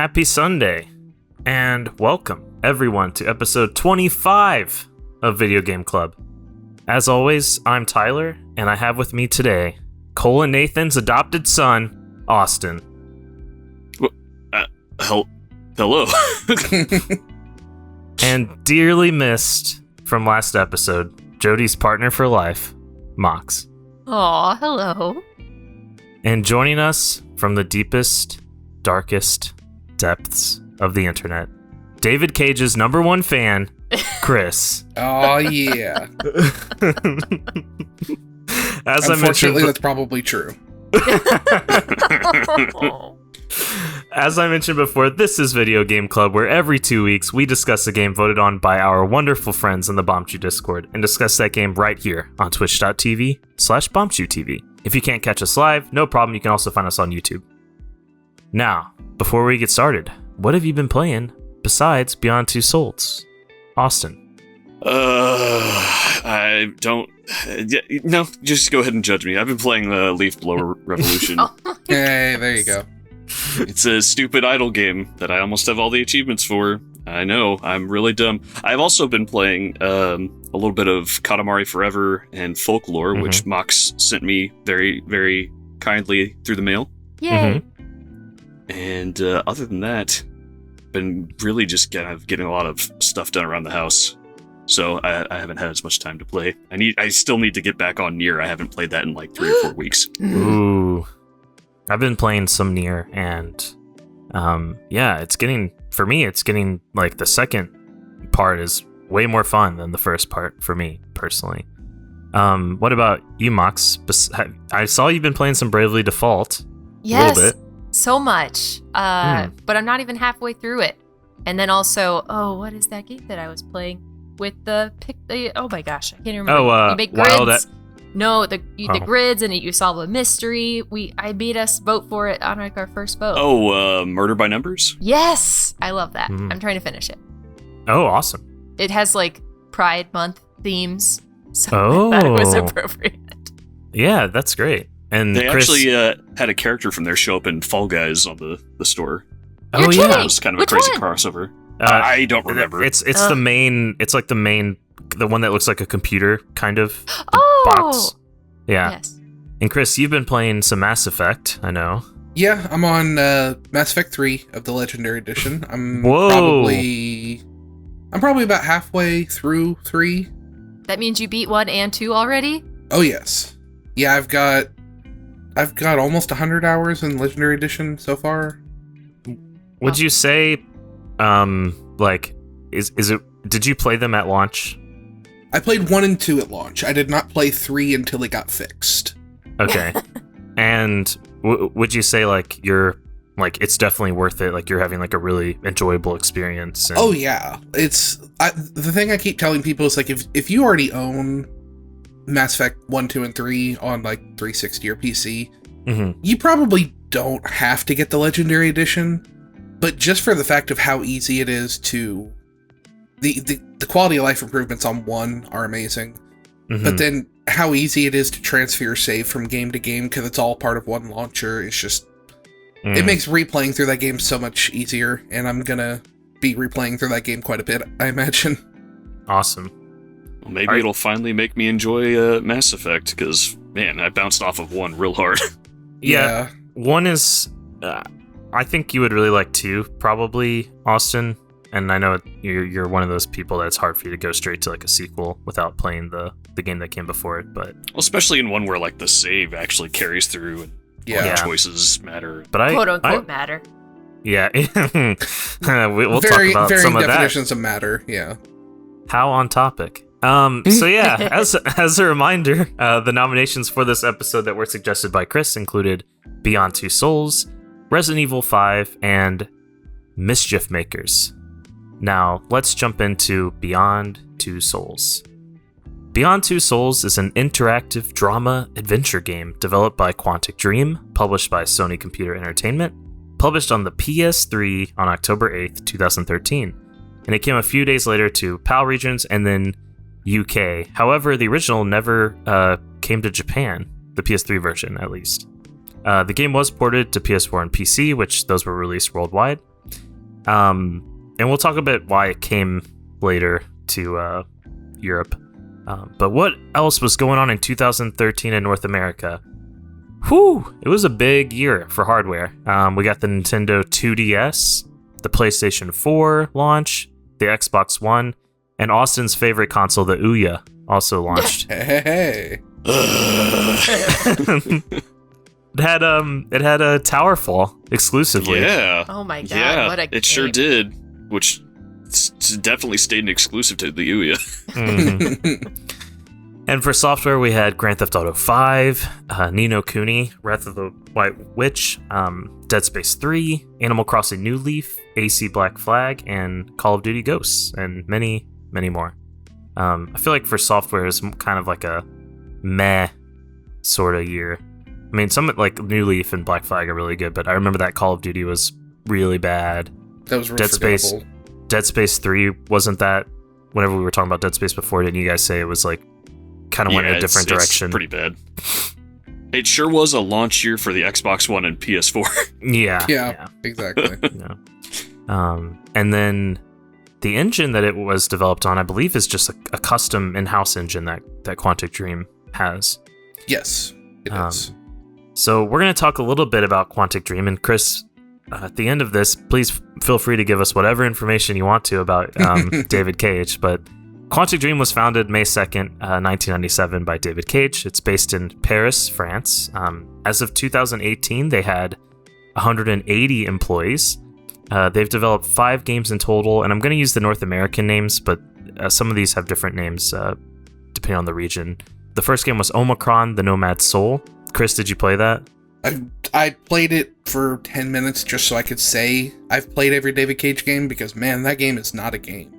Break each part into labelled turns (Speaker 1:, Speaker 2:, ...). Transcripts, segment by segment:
Speaker 1: Happy Sunday, and welcome everyone to episode 25 of Video Game Club. As always, I'm Tyler, and I have with me today Cole and Nathan's adopted son, Austin.
Speaker 2: Hello.
Speaker 1: And dearly missed from last episode, Jody's partner for life, Mox.
Speaker 3: Aw, hello.
Speaker 1: And joining us from the deepest, darkest depths of the internet, David Cage's number one fan, Chris.
Speaker 4: Oh, yeah. Unfortunately, that's probably true.
Speaker 1: As I mentioned before, this is Video Game Club, where every 2 weeks we discuss a game voted on by our wonderful friends in the Bombchu Discord and discuss that game right here on twitch.tv/BombchuTV. If you can't catch us live, no problem, you can also find us on YouTube. Now, before we get started, what have you been playing besides Beyond Two Souls? Austin.
Speaker 2: I don't... no, just go ahead and judge me. I've been playing the Leaf Blower Revolution.
Speaker 4: Hey, there you go.
Speaker 2: It's a stupid idle game that I almost have all the achievements for. I know, I'm really dumb. I've also been playing a little bit of Katamari Forever and Folklore, which Mox sent me very, very kindly through the mail.
Speaker 3: Yay!
Speaker 2: And other than that, been really just kind of getting a lot of stuff done around the house. So I haven't had as much time to play. I still need to get back on Nier. I haven't played that in like 3 or 4 weeks.
Speaker 1: Ooh. I've been playing some Nier, and it's getting like the second part is way more fun than the first part for me personally. What about you, Mox? I saw you've been playing some Bravely Default.
Speaker 3: Yes,
Speaker 1: a little bit.
Speaker 3: So much. But I'm not even halfway through it. And then also, what is that game that I was playing with the oh my gosh, I can't remember. You make grids. The grids, and you solve a mystery. I made us vote for it on like our first vote.
Speaker 2: Murder by Numbers?
Speaker 3: Yes, I love that. I'm trying to finish it.
Speaker 1: Oh, awesome.
Speaker 3: It has like Pride Month themes, so I thought it was appropriate.
Speaker 1: Yeah, that's great. And
Speaker 2: they
Speaker 1: Chris,
Speaker 2: actually had a character from there show up in Fall Guys on the store.
Speaker 3: You're kidding?
Speaker 2: That was kind of a crazy crossover. I don't remember.
Speaker 1: It's the main. It's like the one that looks like a computer kind of box. Yeah. Yes. And Chris, you've been playing some Mass Effect, I know.
Speaker 4: Yeah, I'm on Mass Effect 3 of the Legendary Edition. I'm probably about halfway through 3.
Speaker 3: That means you beat 1 and 2 already?
Speaker 4: Oh yes. Yeah, I've got almost 100 hours in Legendary Edition so far.
Speaker 1: Would you say did you play them at launch?
Speaker 4: I played 1 and 2 at launch. I did not play 3 until it got fixed.
Speaker 1: Okay. And would you say it's definitely worth it? Like you're having like a really enjoyable experience?
Speaker 4: Oh yeah. The thing I keep telling people is like if you already own Mass Effect 1, 2, and 3 on like 360 or PC, you probably don't have to get the Legendary Edition, but just for the fact of how easy it is to... The quality of life improvements on 1 are amazing, but then how easy it is to transfer your save from game to game because it's all part of one launcher is just... It makes replaying through that game so much easier, and I'm gonna be replaying through that game quite a bit, I imagine.
Speaker 1: Awesome.
Speaker 2: Well, maybe it'll finally make me enjoy Mass Effect, because, man, I bounced off of 1 real hard.
Speaker 1: Yeah. 1 is... I think you would really like 2, probably, Austin. And I know you're one of those people that it's hard for you to go straight to like a sequel without playing the game that came before it. But
Speaker 2: especially in 1 where like the save actually carries through and all the choices matter.
Speaker 1: But
Speaker 3: quote unquote matter.
Speaker 1: Yeah, we'll talk about some of that.
Speaker 4: Definitions of matter. Yeah.
Speaker 1: How on topic. So yeah, as a reminder, the nominations for this episode that were suggested by Chris included Beyond Two Souls, Resident Evil 5, and Mischief Makers. Now, let's jump into Beyond Two Souls. Beyond Two Souls is an interactive drama adventure game developed by Quantic Dream, published by Sony Computer Entertainment, published on the PS3 on October 8th, 2013, and it came a few days later to PAL regions and then UK. However, the original never came to Japan, the PS3 version at least. The game was ported to PS4 and PC, which those were released worldwide. And we'll talk a bit why it came later to Europe. But what else was going on in 2013 in North America? Whew! It was a big year for hardware. We got the Nintendo 2DS, the PlayStation 4 launch, the Xbox One, and Austin's favorite console, the Ouya, also launched.
Speaker 4: Hey.
Speaker 1: It had a Towerfall exclusively.
Speaker 2: Yeah.
Speaker 3: Oh my god!
Speaker 2: Yeah,
Speaker 3: what a game.
Speaker 2: it sure did. Which definitely stayed an exclusive to the Ouya.
Speaker 1: Mm-hmm. And for software, we had Grand Theft Auto 5, Ni no Kuni, Wrath of the White Witch, Dead Space 3, Animal Crossing New Leaf, AC Black Flag, and Call of Duty Ghosts, and many, many more. I feel like for software is kind of like a meh sort of year. I mean, some like New Leaf and Black Flag are really good, but I remember that Call of Duty was really bad.
Speaker 4: That was really
Speaker 1: Dead Space 3 wasn't that. Whenever we were talking about Dead Space before, didn't you guys say it was like kind of went in a different direction?
Speaker 2: It's pretty bad. It sure was a launch year for the Xbox One and PS4.
Speaker 1: Yeah,
Speaker 4: exactly.
Speaker 1: And then the engine that it was developed on, I believe, is just a custom in-house engine that Quantic Dream has.
Speaker 4: Yes, it is.
Speaker 1: So we're going to talk a little bit about Quantic Dream, and Chris, at the end of this, please feel free to give us whatever information you want to about David Cage. But Quantic Dream was founded May 2nd, 1997 by David Cage. It's based in Paris, France. As of 2018, they had 180 employees. They've developed 5 games in total, and I'm going to use the North American names, but some of these have different names depending on the region. The first game was Omicron, the Nomad Soul. Chris, did you play that?
Speaker 4: I played it for 10 minutes just so I could say I've played every David Cage game, because, man, that game is not a game.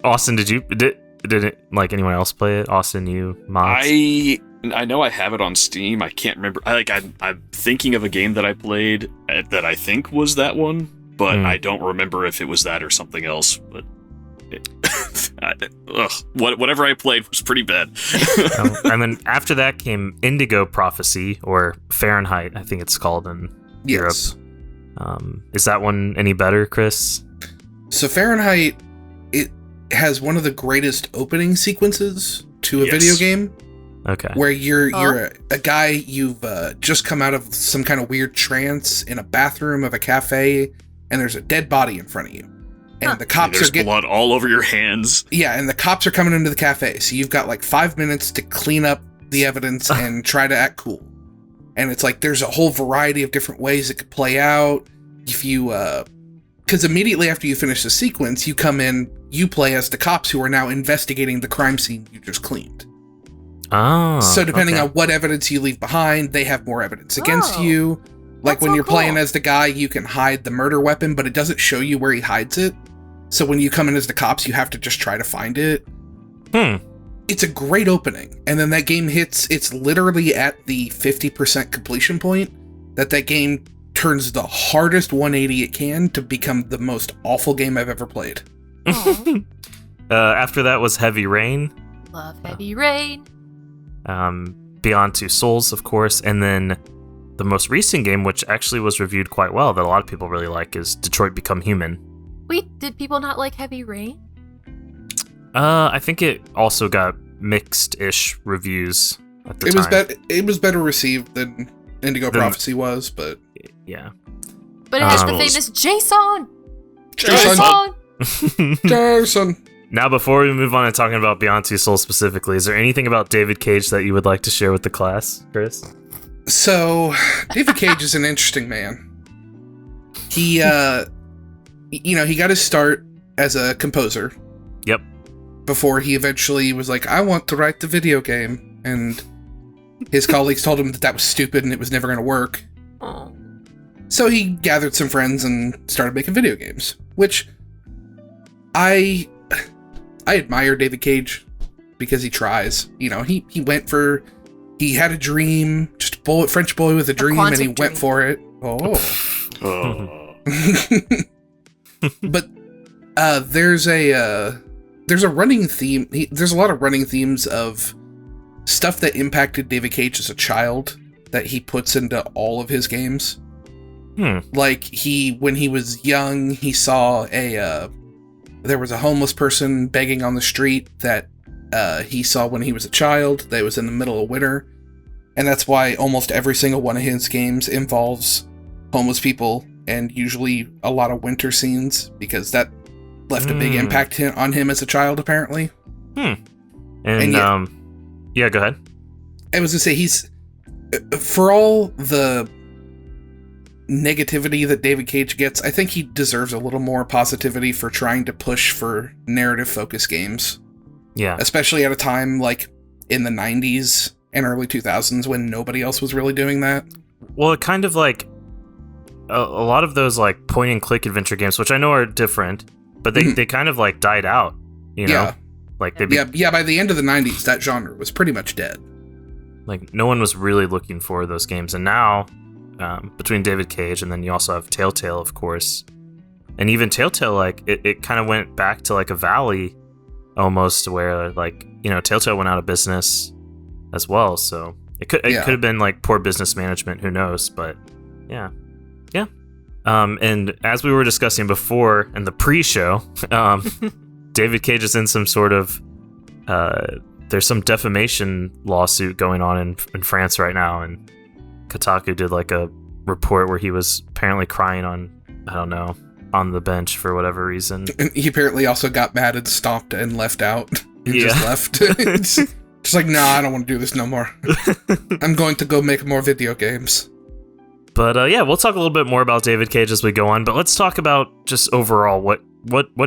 Speaker 1: Austin, did it, like, anyone else play it? Austin, you, Mox?
Speaker 2: I know I have it on Steam. I can't remember. I'm thinking of a game that I played that I think was that one, but I don't remember if it was that or something else. But whatever I played was pretty bad.
Speaker 1: And then after that came Indigo Prophecy, or Fahrenheit, I think it's called in Europe. Is that one any better, Chris?
Speaker 4: So Fahrenheit, it has one of the greatest opening sequences to a video game.
Speaker 1: Okay.
Speaker 4: Where you're a guy, you've just come out of some kind of weird trance in a bathroom of a cafe, and there's a dead body in front of you. And the cops
Speaker 2: there's blood all over your hands.
Speaker 4: Yeah, and the cops are coming into the cafe, so you've got like 5 minutes to clean up the evidence and try to act cool. And it's like there's a whole variety of different ways it could play out. If you because immediately after you finish the sequence, you come in, you play as the cops who are now investigating the crime scene you just cleaned.
Speaker 1: Oh,
Speaker 4: so depending on what evidence you leave behind, they have more evidence against you. Like when you're playing as the guy, you can hide the murder weapon, but it doesn't show you where he hides it. So when you come in as the cops, you have to just try to find it. It's a great opening. And then that game hits, it's literally at the 50% completion point that game turns the hardest 180 it can to become the most awful game I've ever played.
Speaker 1: After that was Heavy Rain.
Speaker 3: Love Heavy Rain.
Speaker 1: Beyond Two Souls, of course, and then the most recent game, which actually was reviewed quite well, that a lot of people really like, is Detroit Become Human.
Speaker 3: Wait, did people not like Heavy Rain?
Speaker 1: I think it also got mixed-ish reviews at the time.
Speaker 4: It was better received than Indigo Prophecy was, but
Speaker 1: yeah.
Speaker 3: But it has the famous Jason.
Speaker 4: Jason.
Speaker 1: Now, before we move on to talking about Beyond Two Souls specifically, is there anything about David Cage that you would like to share with the class, Chris?
Speaker 4: So, David Cage is an interesting man. He, he got his start as a composer.
Speaker 1: Yep.
Speaker 4: Before he eventually was like, I want to write the video game. And his colleagues told him that was stupid and it was never going to work.
Speaker 3: Oh.
Speaker 4: So he gathered some friends and started making video games, which I admire David Cage because he tries. He had a dream, just a French boy with a dream, and he went for it. Oh. But there's a running theme. There's a lot of running themes of stuff that impacted David Cage as a child that he puts into all of his games. Like, when he was young, he saw there was a homeless person begging on the street that he saw when he was a child. That was in the middle of winter. And that's why almost every single one of his games involves homeless people, and usually a lot of winter scenes, because that left a big impact on him as a child, apparently.
Speaker 1: And yeah, go ahead.
Speaker 4: I was going to say, for all the negativity that David Cage gets, I think he deserves a little more positivity for trying to push for narrative-focused games.
Speaker 1: Yeah.
Speaker 4: Especially at a time like in the 90s and early 2000s when nobody else was really doing that.
Speaker 1: Well, it kind of like a lot of those like point-and-click adventure games, which I know are different, but they kind of like died out, you know?
Speaker 4: Yeah.
Speaker 1: Like
Speaker 4: by the end of the 90s, that genre was pretty much dead.
Speaker 1: Like, no one was really looking for those games, and now, between David Cage, and then you also have Telltale, of course, and even Telltale, like, it kind of went back to, like, a valley, almost, where, like, you know, Telltale went out of business as well, so it could have been, like, poor business management, who knows, but, yeah. And as we were discussing before, in the pre-show, David Cage is in some sort of, there's some defamation lawsuit going on in France right now, and Kotaku did like a report where he was apparently crying on the bench for whatever reason.
Speaker 4: And he apparently also got mad and stomped and left out. He just left. It's just like, nah, I don't want to do this no more. I'm going to go make more video games.
Speaker 1: But yeah, we'll talk a little bit more about David Cage as we go on, but let's talk about just overall what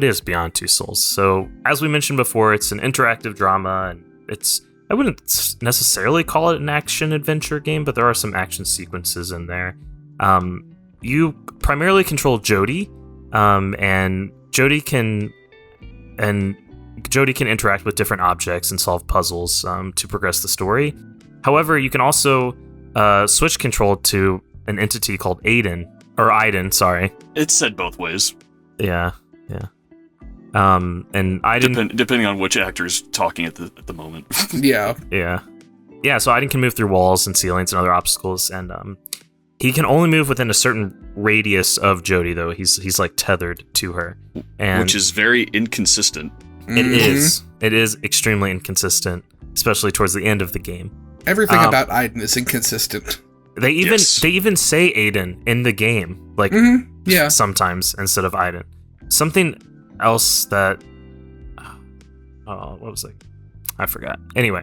Speaker 1: is Beyond Two Souls. So, as we mentioned before, it's an interactive drama, and I wouldn't necessarily call it an action-adventure game, but there are some action sequences in there. You primarily control Jodie, and Jodie can interact with different objects and solve puzzles to progress the story. However, you can also switch control to an entity called Aiden, sorry.
Speaker 2: It's said both ways.
Speaker 1: Yeah. And Aiden...
Speaker 2: Depending on which actor's talking at the moment.
Speaker 4: Yeah.
Speaker 1: So Aiden can move through walls and ceilings and other obstacles, and he can only move within a certain radius of Jodie, though. He's like tethered to her.
Speaker 2: Which is very inconsistent.
Speaker 1: It is. It is extremely inconsistent, especially towards the end of the game.
Speaker 4: Everything about Aiden is inconsistent.
Speaker 1: They even say Aiden in the game, like sometimes instead of Aiden. Something else that what was it? I forgot. Anyway,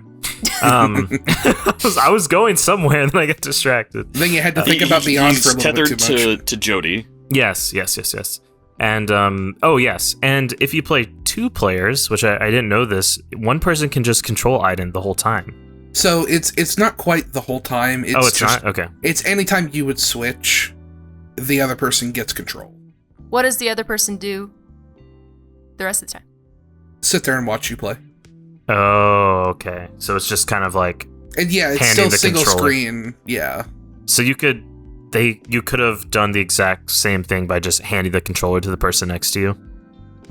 Speaker 1: I was going somewhere and then I got distracted.
Speaker 4: Then you had to think about Beyond for a little bit too much.
Speaker 2: Tethered to Jodie.
Speaker 1: Yes. And and if you play two players, which I didn't know this, one person can just control Aiden the whole time.
Speaker 4: So it's not quite the whole time.
Speaker 1: It's not? Okay.
Speaker 4: It's anytime you would switch, the other person gets control.
Speaker 3: What does the other person do the rest of the time?
Speaker 4: Sit there and watch you play.
Speaker 1: Oh, okay. So it's just kind of like,
Speaker 4: and yeah, it's still single screen. Yeah.
Speaker 1: So you could have done the exact same thing by just handing the controller to the person next to you?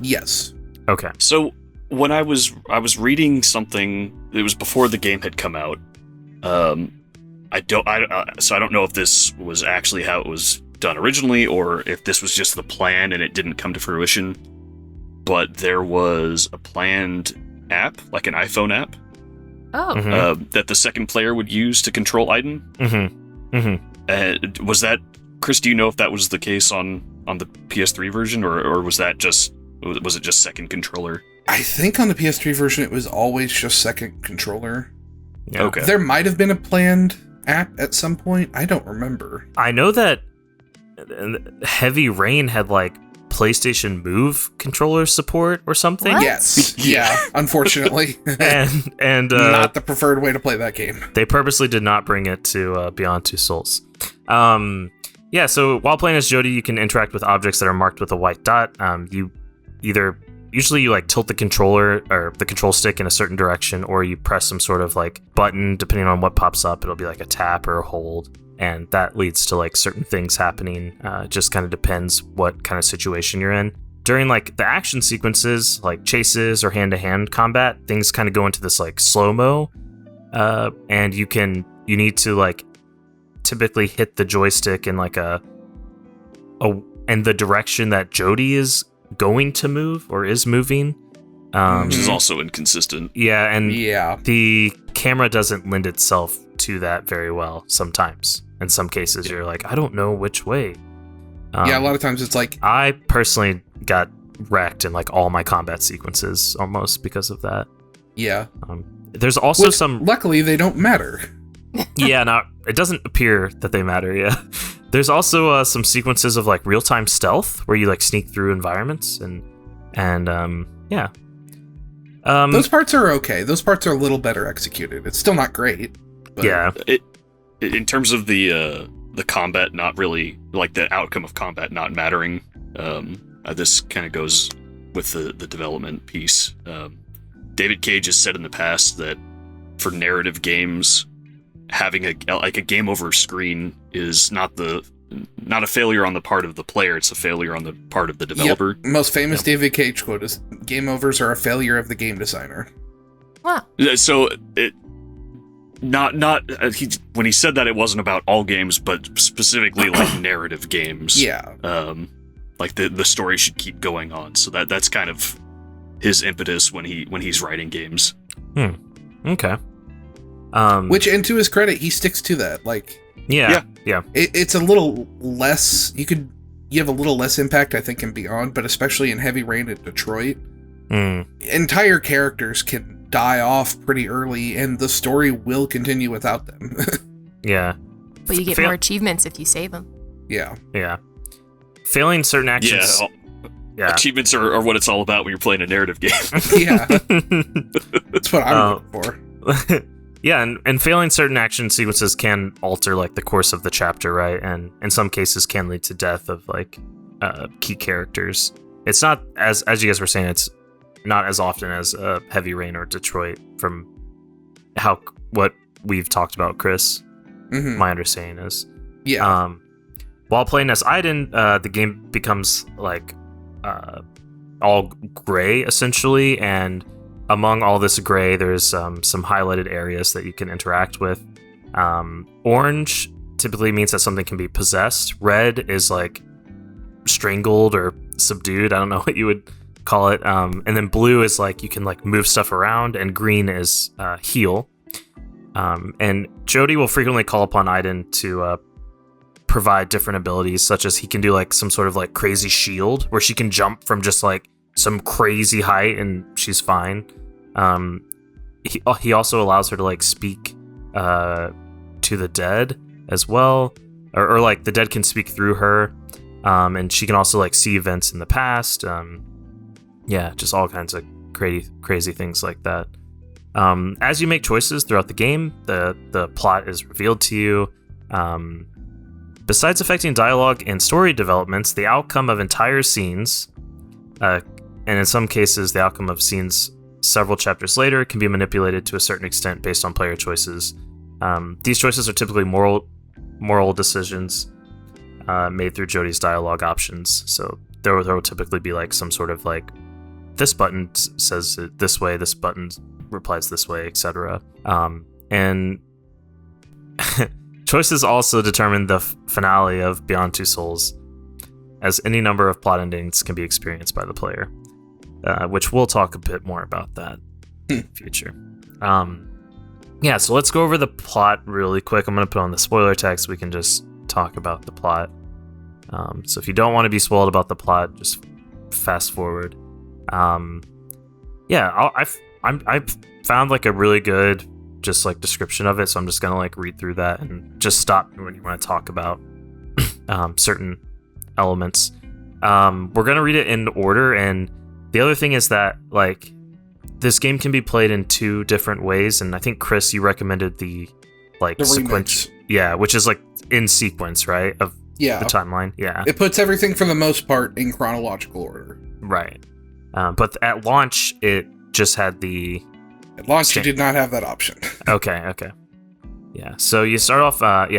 Speaker 1: Yes. Okay.
Speaker 2: So when I was reading something, it was before the game had come out. So I don't know if this was actually how it was done originally, or if this was just the plan and it didn't come to fruition. But there was a planned app, like an iPhone app, that the second player would use to control Aiden. Was that, Chris? Do you know if that was the case on the PS3 version, or was it just second controller?
Speaker 4: I think on the PS3 version it was always just second controller.
Speaker 1: Yeah.
Speaker 2: Okay.
Speaker 4: There might have been a planned app at some point. I don't remember.
Speaker 1: I know that Heavy Rain had like PlayStation Move controller support or something.
Speaker 3: What?
Speaker 4: Yes. Yeah, unfortunately.
Speaker 1: and
Speaker 4: not the preferred way to play that game.
Speaker 1: They purposely did not bring it to Beyond Two Souls. So while playing as Jodie, you can interact with objects that are marked with a white dot. Usually you like tilt the controller or the control stick in a certain direction, or you press some sort of like button, depending on what pops up. It'll be like a tap or a hold, and that leads to like certain things happening. Just kind of depends what kind of situation you're in. During like the action sequences, like chases or hand-to-hand combat, things kind of go into this like slow-mo, and you need to like typically hit the joystick in like a and the direction that Jody is going to move or is moving.
Speaker 2: Which is also inconsistent.
Speaker 1: Yeah, and the camera doesn't lend itself to that very well sometimes. In some cases, you're like, I don't know which way.
Speaker 4: A lot of times it's like...
Speaker 1: I personally got wrecked in like all my combat sequences almost because of that.
Speaker 4: Yeah.
Speaker 1: There's also
Speaker 4: Luckily, they don't matter.
Speaker 1: It doesn't appear that they matter, yeah. There's also some sequences of like real-time stealth where you like sneak through environments and yeah.
Speaker 4: Those parts are okay. Those parts are a little better executed. It's still not great. But
Speaker 1: yeah.
Speaker 2: In terms of the combat not really, like the outcome of combat not mattering, this kind of goes with the development piece. David Cage has said in the past that for narrative games, having a game over screen is not a failure on the part of the player, it's a failure on the part of the developer.
Speaker 4: Yep. Most famous David Cage quote is, game overs are a failure of the game designer.
Speaker 3: Wow.
Speaker 2: So when he said that, it wasn't about all games, but specifically like narrative games.
Speaker 4: Yeah.
Speaker 2: Like the story should keep going on. So that's kind of his impetus when he's writing games.
Speaker 1: Okay.
Speaker 4: Which, and to his credit, he sticks to that. Like,
Speaker 1: yeah.
Speaker 4: It's a little less. You have a little less impact, I think, in Beyond, but especially in Heavy Rain at Detroit, entire characters can die off pretty early, and the story will continue without them.
Speaker 1: Yeah.
Speaker 3: But you get more achievements if you save them.
Speaker 4: Yeah.
Speaker 1: Yeah. Failing certain actions.
Speaker 2: Yeah. Achievements are what it's all about when you're playing a narrative game.
Speaker 4: Yeah. That's what I'm looking for.
Speaker 1: Yeah, and failing certain action sequences can alter like the course of the chapter, right? And in some cases can lead to death of like key characters. It's not as you guys were saying, it's not as often as Heavy Rain or Detroit from what we've talked about, Chris. Mm-hmm. My understanding is.
Speaker 4: Yeah.
Speaker 1: While playing as Aiden, the game becomes like all gray essentially, and among all this gray, there's some highlighted areas that you can interact with. Orange typically means that something can be possessed. Red is like strangled or subdued. I don't know what you would call it. And then blue is like you can like move stuff around, and green is heal. And Jody will frequently call upon Aiden to provide different abilities, such as he can do like some sort of like crazy shield where she can jump from just like some crazy height and she's fine. He also allows her to like speak to the dead as well, or like the dead can speak through her, and she can also like see events in the past. Just all kinds of crazy things like that. As you make choices throughout the game, the plot is revealed to you. Besides affecting dialogue and story developments, the outcome of entire scenes, and in some cases, the outcome of scenes several chapters later can be manipulated to a certain extent based on player choices. These choices are typically moral decisions made through Jody's dialogue options. So there will typically be like some sort of like, this button says it this way, this button replies this way, etc. And choices also determine the finale of Beyond Two Souls, as any number of plot endings can be experienced by the player. Which we'll talk a bit more about that in the future. So let's go over the plot really quick. I'm going to put on the spoiler text so we can just talk about the plot. So if you don't want to be spoiled about the plot, just fast forward. I found like a really good just like description of it, so I'm just going to like read through that and just stop when you want to talk about certain elements. We're going to read it in order, and the other thing is that, like, this game can be played in two different ways, and I think, Chris, you recommended the sequence. Yeah, which is, like, in sequence, right? Of the timeline. Yeah.
Speaker 4: It puts everything, for the most part, in chronological order.
Speaker 1: Right. But at launch, it just had the...
Speaker 4: At launch, you did not have that option.
Speaker 1: Okay. Yeah, so you start off...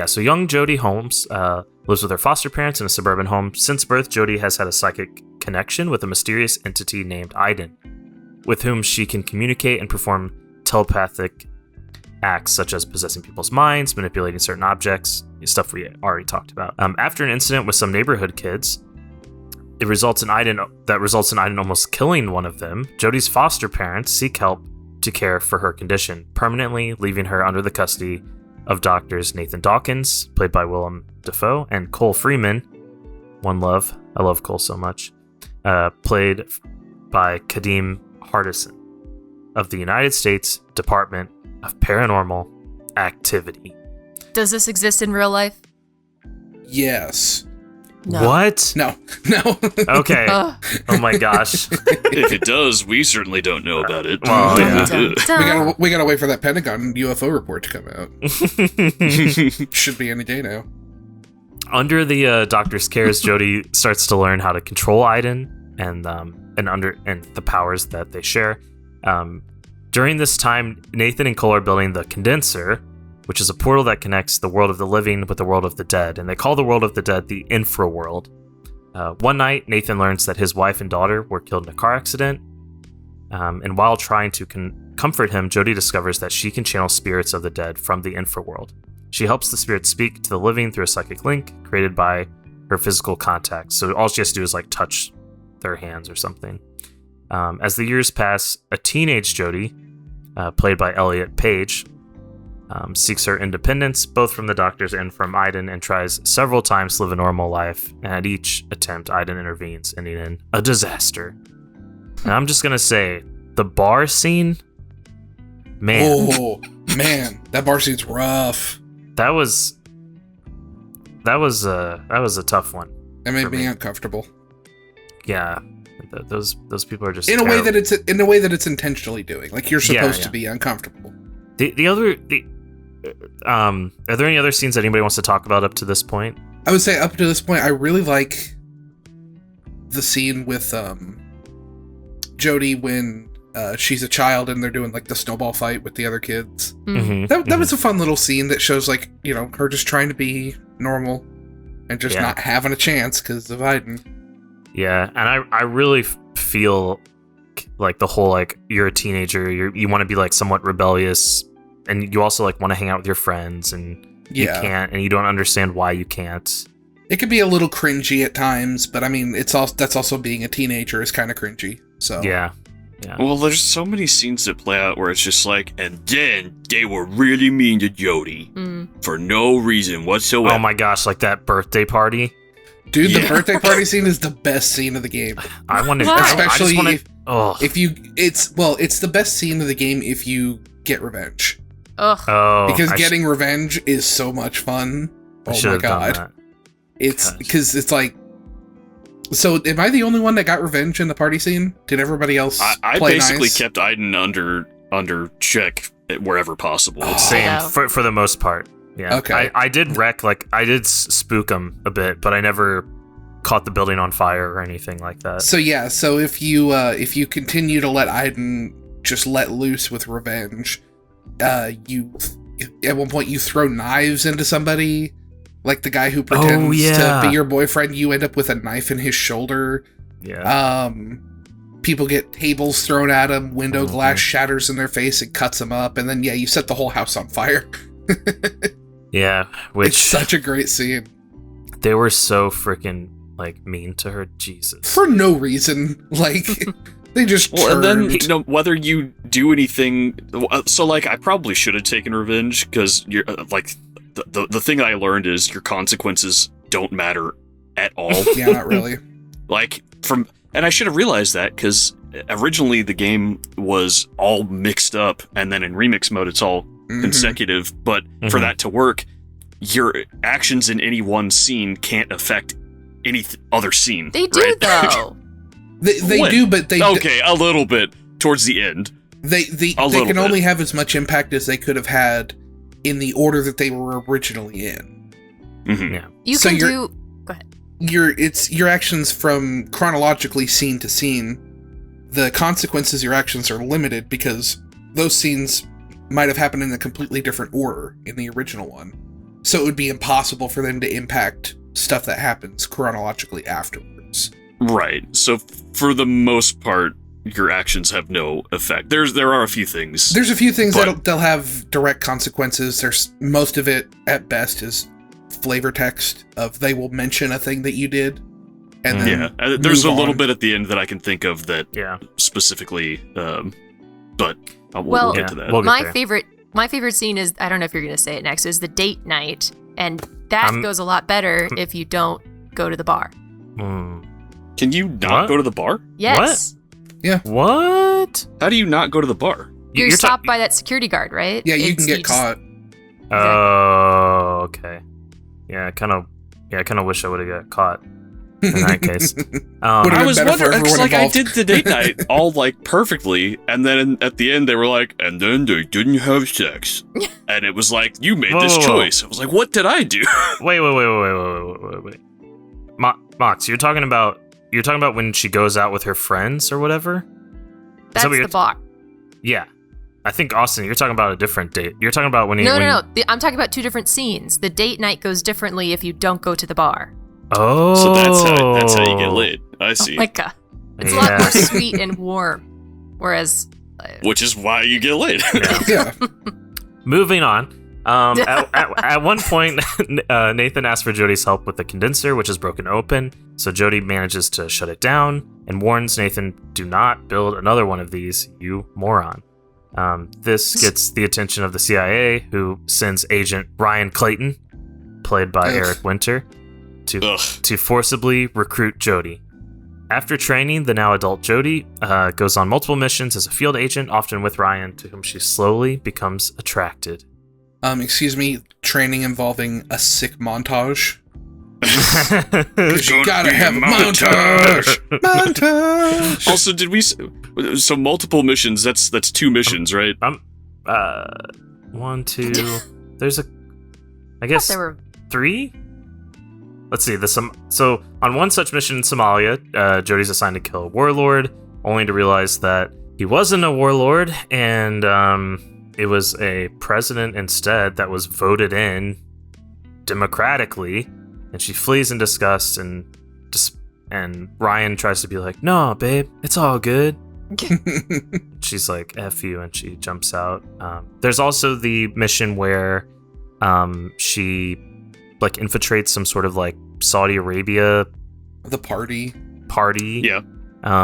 Speaker 1: so young Jody Holmes lives with her foster parents in a suburban home. Since birth, Jody has had a psychic connection with a mysterious entity named Aiden, with whom she can communicate and perform telepathic acts such as possessing people's minds, manipulating certain objects, stuff we already talked about. After an incident with some neighborhood kids, that results in Aiden almost killing one of them, Jodie's foster parents seek help to care for her condition, permanently leaving her under the custody of doctors Nathan Dawkins, played by Willem Dafoe, and Cole Freeman, one love. I love Cole so much. Played by Kadeem Hardison of the United States Department of Paranormal Activity.
Speaker 3: Does this exist in real life?
Speaker 4: Yes.
Speaker 3: No.
Speaker 1: What?
Speaker 4: No.
Speaker 1: Okay. Oh my gosh.
Speaker 2: If it does, we certainly don't know about it.
Speaker 1: Well,
Speaker 3: yeah.
Speaker 4: We gotta wait for that Pentagon UFO report to come out. Should be any day now.
Speaker 1: Under the doctor's cares, Jodie starts to learn how to control Aiden and the powers that they share. During this time, Nathan and Cole are building the Condenser, which is a portal that connects the world of the living with the world of the dead, and they call the world of the dead the infraworld. One night, Nathan learns that his wife and daughter were killed in a car accident, and while trying to comfort him, Jodie discovers that she can channel spirits of the dead from the infraworld. She helps the spirits speak to the living through a psychic link created by her physical contacts, so all she has to do is touch their hands or something. As the years pass, a teenage Jodie, played by Elliot Page, seeks her independence, both from the doctors and from Aiden, and tries several times to live a normal life. And at each attempt, Aiden intervenes, ending in a disaster. And I'm just gonna say, the bar scene, man.
Speaker 4: Oh man, that bar scene's rough.
Speaker 1: That was a tough one.
Speaker 4: That made me uncomfortable.
Speaker 1: Yeah, those people are just
Speaker 4: in a way that it's intentionally doing. Like you're supposed to be uncomfortable. Are there any other scenes that anybody wants to talk about up to this point? I would say up to this point, I really like the scene with Jodie when she's a child and they're doing the snowball fight with the other kids.
Speaker 3: Mm-hmm.
Speaker 4: That was a fun little scene that shows her just trying to be normal and just not having a chance because of Aiden.
Speaker 1: Yeah, and I really feel like the whole you're a teenager, you want to be somewhat rebellious, and you also want to hang out with your friends, and you can't, and you don't understand why you can't.
Speaker 4: It could be a little cringy at times, but I mean, that's also being a teenager is kind of cringy. So
Speaker 1: yeah.
Speaker 2: Well, there's so many scenes that play out where it's just and then they were really mean to Jodie for no reason whatsoever.
Speaker 1: Oh my gosh, that birthday party.
Speaker 4: Dude, the birthday party scene is the best scene of the game.
Speaker 1: I want to,
Speaker 4: especially
Speaker 1: if
Speaker 4: it's the best scene of the game if you get revenge.
Speaker 3: Ugh.
Speaker 1: Oh,
Speaker 4: because getting revenge is so much fun. Oh my god, it's because it's So, am I the only one that got revenge in the party scene? Did everybody else?
Speaker 2: I
Speaker 4: play
Speaker 2: basically
Speaker 4: nice?
Speaker 2: kept Aiden under check wherever possible.
Speaker 1: Same for the most part. Yeah.
Speaker 4: Okay.
Speaker 1: I did wreck, I did spook him a bit, but I never caught the building on fire or anything like that.
Speaker 4: So yeah, so if you continue to let Aiden just let loose with revenge, you at one point you throw knives into somebody, like the guy who pretends to be your boyfriend. You end up with a knife in his shoulder.
Speaker 1: Yeah.
Speaker 4: People get tables thrown at them, window glass shatters in their face and cuts them up, and then you set the whole house on fire.
Speaker 1: Yeah, which
Speaker 4: it's such a great scene.
Speaker 1: They were so freaking mean to her, Jesus.
Speaker 4: For no reason, they just turned.
Speaker 2: And then whether you do anything, so I probably should have taken revenge because you're the thing I learned is your consequences don't matter at all.
Speaker 4: Yeah, not really.
Speaker 2: And I should have realized that because originally the game was all mixed up, and then in remix mode it's all consecutive. But for that to work, your actions in any one scene can't affect any other scene.
Speaker 3: They do,
Speaker 2: right?
Speaker 3: though.
Speaker 4: they do, but they
Speaker 2: a little bit towards the end.
Speaker 4: They can only have as much impact as they could have had in the order that they were originally in.
Speaker 2: Mm-hmm.
Speaker 1: Yeah.
Speaker 3: You can do. Go ahead.
Speaker 4: Your actions from chronologically scene to scene. The consequences of your actions are limited because those scenes might have happened in a completely different order in the original one. So it would be impossible for them to impact stuff that happens chronologically afterwards.
Speaker 2: Right. So for the most part, your actions have no effect. There are a few things.
Speaker 4: There's a few things they'll have direct consequences. There's most of it at best is flavor text of they will mention a thing that you did. And then
Speaker 2: there's a
Speaker 4: move
Speaker 2: little
Speaker 4: on.
Speaker 2: bit at the end that I can think of that specifically, but we'll get to that.
Speaker 1: We'll get there.
Speaker 3: My favorite scene is, I don't know if you're going to say it next, is the date night. And that goes a lot better if you don't go to the bar.
Speaker 2: Can you not go to the bar?
Speaker 3: Yes.
Speaker 1: What?
Speaker 4: Yeah.
Speaker 1: What?
Speaker 2: How do you not go to the bar?
Speaker 3: You're stopped by that security guard, right?
Speaker 4: Yeah, you can get caught.
Speaker 1: Oh, okay. Yeah, I kind of wish I would have got caught in that case.
Speaker 2: I was
Speaker 4: better for
Speaker 2: wondering, because
Speaker 4: everyone
Speaker 2: like I
Speaker 4: involved.
Speaker 2: did the date night all like perfectly, and then at the end they were like, and then they didn't have sex, and it was like, you made this choice. I was like, what did I do?
Speaker 1: Wait. Mox, you're talking about when she goes out with her friends or whatever?
Speaker 3: That's the bar.
Speaker 1: Yeah. I think, Austin, you're talking about a different date. You're talking about when
Speaker 3: No. I'm talking about two different scenes. The date night goes differently if you don't go to the bar.
Speaker 1: Oh.
Speaker 2: So that's how you get laid. I see.
Speaker 3: Oh my god. It's a lot more sweet and warm. Whereas...
Speaker 2: which is why you get laid.
Speaker 4: Yeah.
Speaker 1: Moving on. At one point, Nathan asks for Jody's help with the condenser, which is broken open. So Jody manages to shut it down and warns Nathan, do not build another one of these, you moron. This gets the attention of the CIA, who sends Agent Ryan Clayton, played by Eric Winter, to forcibly recruit Jody. After training, the now adult Jody goes on multiple missions as a field agent, often with Ryan, to whom she slowly becomes attracted.
Speaker 4: Excuse me, training involving a sick montage. Because you gotta have a montage. Montage.
Speaker 2: Also, did we? So multiple missions. That's 2 missions, right?
Speaker 1: 1, 2. There's I guess
Speaker 3: there were
Speaker 1: 3. Let's see. So on one such mission in Somalia, Jody's assigned to kill a warlord, only to realize that he wasn't a warlord, and it was a president instead that was voted in democratically. And she flees in disgust, and Ryan tries to be like, "No, babe, it's all good." She's like, "F you," and she jumps out. There's also the mission where she like infiltrates some sort of like Saudi Arabia
Speaker 4: party.
Speaker 2: Yeah.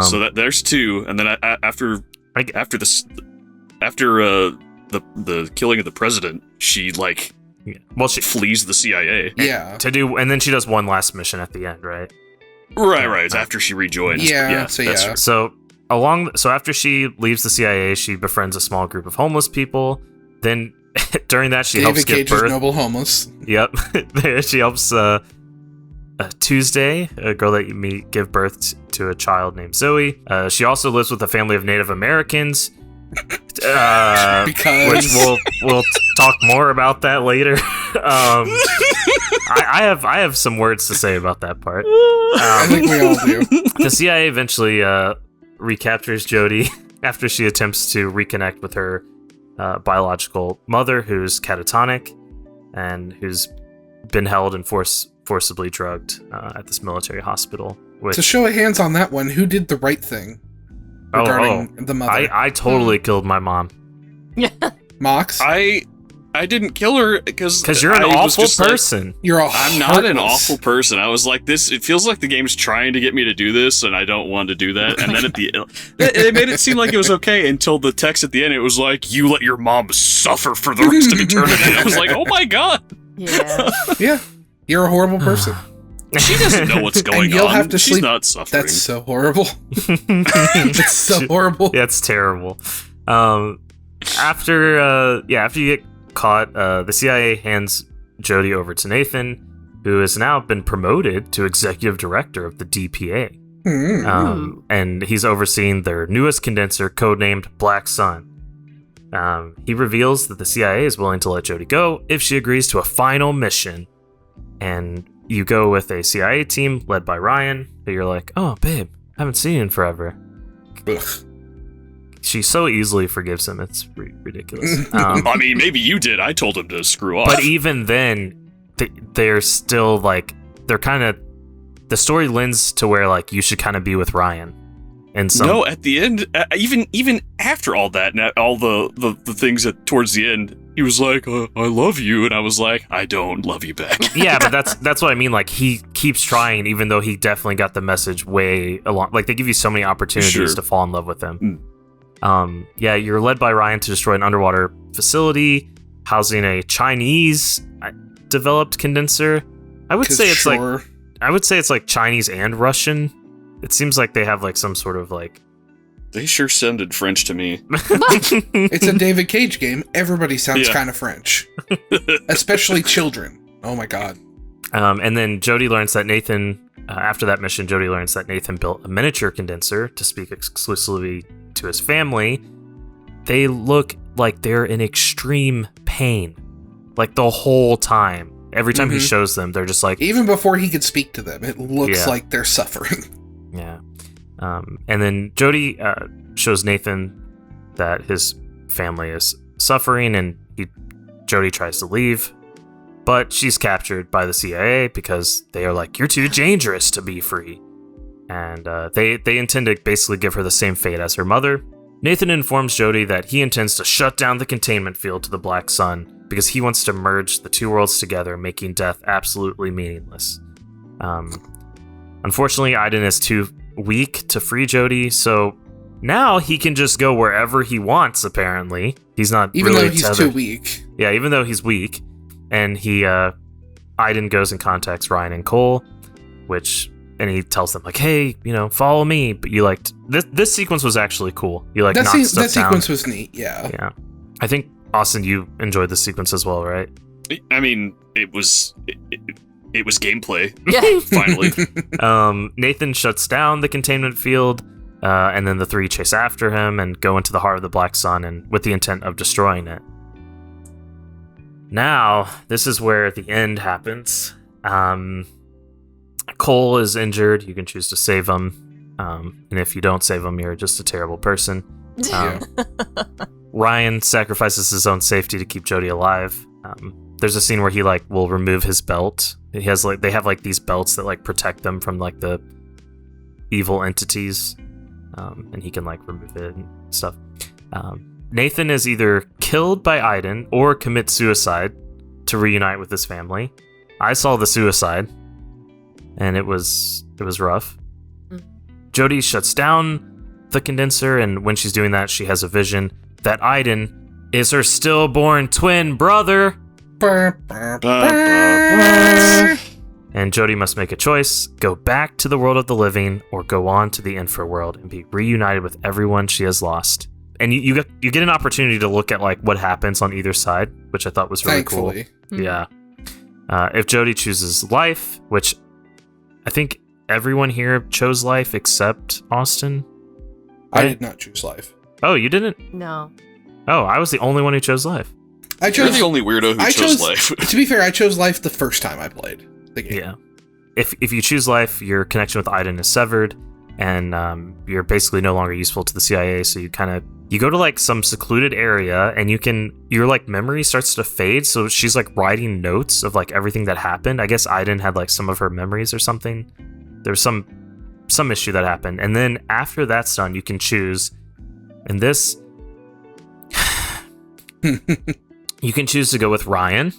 Speaker 2: So that there's 2, and then after the killing of the president, she like.
Speaker 1: Yeah. Well, she
Speaker 2: flees the CIA.
Speaker 4: Yeah.
Speaker 1: And then she does one last mission at the end, right?
Speaker 2: Right. It's after she rejoins.
Speaker 4: Yeah.
Speaker 1: So after she leaves the CIA, she befriends a small group of homeless people. Then during that, she helps give birth.
Speaker 4: Noble homeless.
Speaker 1: Yep. She helps Tuesday, a girl that you meet, give birth to a child named Zoe. She also lives with a family of Native Americans.
Speaker 4: Because
Speaker 1: which we'll talk more about that later. I have some words to say about that part.
Speaker 4: I think we all do.
Speaker 1: The CIA eventually recaptures Jody after she attempts to reconnect with her biological mother, who's catatonic and who's been held and forcibly drugged at this military hospital.
Speaker 4: To show of hands on that one, who did the right thing? Regarding the mother.
Speaker 1: I totally killed my mom.
Speaker 4: Mox?
Speaker 2: I didn't kill her because
Speaker 1: you're an awful person.
Speaker 4: Like,
Speaker 2: I'm not an awful person. I was like, it feels like the game's trying to get me to do this, and I don't want to do that. And then at the end, they made it seem like it was okay until the text at the end. It was like, you let your mom suffer for the rest of eternity. I was like, oh my god.
Speaker 3: Yeah.
Speaker 4: You're a horrible person.
Speaker 2: She doesn't know what's going
Speaker 4: and you'll
Speaker 2: on.
Speaker 4: Have to
Speaker 2: She's
Speaker 4: sleep.
Speaker 2: not suffering.
Speaker 4: That's so horrible. It's so horrible.
Speaker 1: Yeah, it's terrible. After you get caught, the CIA hands Jody over to Nathan, who has now been promoted to executive director of the DPA. And he's overseeing their newest condenser, codenamed Black Sun. He reveals that the CIA is willing to let Jody go if she agrees to a final mission. And you go with a CIA team led by Ryan, who you're like, "Oh, babe, haven't seen you in forever."
Speaker 4: Ugh.
Speaker 1: She so easily forgives him. It's ridiculous.
Speaker 2: I mean, maybe you did. I told him to screw off.
Speaker 1: But even then, they're still like, they're kind of, the story lends to where like you should kind of be with Ryan. And some
Speaker 2: no, at the end, even after all that, and all the things that towards the end, he was like, "I love you," and I was like, "I don't love you back."
Speaker 1: Yeah, but that's what I mean. Like, he keeps trying, even though he definitely got the message way along. Like, they give you so many opportunities to fall in love with them. Yeah, you're led by Ryan to destroy an underwater facility housing a Chinese developed condenser. I would say it's like Chinese and Russian. It seems like they have like some sort of like.
Speaker 2: They sure sounded French to me.
Speaker 4: It's a David Cage game. Everybody sounds kind of French, especially children. Oh my god.
Speaker 1: And then Jody learns that Nathan. After that mission, Jody learns that Nathan built a miniature condenser to speak exclusively to his family. They look like they're in extreme pain, like the whole time. Every time he shows them, they're just like.
Speaker 4: Even before he could speak to them, it looks like they're suffering.
Speaker 1: Yeah. And then Jody shows Nathan that his family is suffering, and Jody tries to leave, but she's captured by the CIA because they are like, "You're too dangerous to be free." And they intend to basically give her the same fate as her mother. Nathan informs Jody that he intends to shut down the containment field to the Black Sun because he wants to merge the two worlds together, making death absolutely meaningless. Unfortunately, Aiden is too weak to free Jody, so now he can just go wherever he wants, apparently. He's not
Speaker 4: even
Speaker 1: really
Speaker 4: though he's
Speaker 1: tethered.
Speaker 4: too weak.
Speaker 1: Yeah, even though he's weak. And Aiden goes and contacts Ryan and Cole, and he tells them, like, "Hey, follow me." But you liked this sequence was actually cool. You knocked stuff down.
Speaker 4: That sequence was neat, yeah.
Speaker 1: Yeah. I think, Austin, you enjoyed this sequence as well, right?
Speaker 2: I mean, it was gameplay.
Speaker 3: Yeah.
Speaker 2: Finally.
Speaker 1: Nathan shuts down the containment field, and then the three chase after him and go into the heart of the Black Sun, and with the intent of destroying it. Now, this is where the end happens. Cole is injured. You can choose to save him. And if you don't save him, you're just a terrible person. Ryan sacrifices his own safety to keep Jody alive. There's a scene where he will remove his belt. They have these belts that protect them from the evil entities. And he can remove it and stuff. Nathan is either killed by Aiden or commits suicide to reunite with his family. I saw the suicide, and it was rough. Jody shuts down the condenser, and when she's doing that, she has a vision that Aiden is her stillborn twin brother. And Jody must make a choice: go back to the world of the living, or go on to the infraworld and be reunited with everyone she has lost. And you get an opportunity to look at what happens on either side, which I thought was really cool.
Speaker 3: Mm-hmm.
Speaker 1: Yeah. If Jody chooses life, which I think everyone here chose life except Austin.
Speaker 4: Right? I did not choose life.
Speaker 1: Oh, you didn't?
Speaker 3: No.
Speaker 1: Oh, I was the only one who chose life.
Speaker 2: You're the only weirdo who chose life.
Speaker 4: To be fair, I chose life the first time I played the game.
Speaker 1: Yeah. If you choose life, your connection with Aiden is severed, and you're basically no longer useful to the CIA, so you go to some secluded area, and your memory starts to fade, so she's writing notes of everything that happened. I guess Aiden had some of her memories or something. There was some issue that happened, and then after that's done, you can choose, and this you can choose to go with Ryan,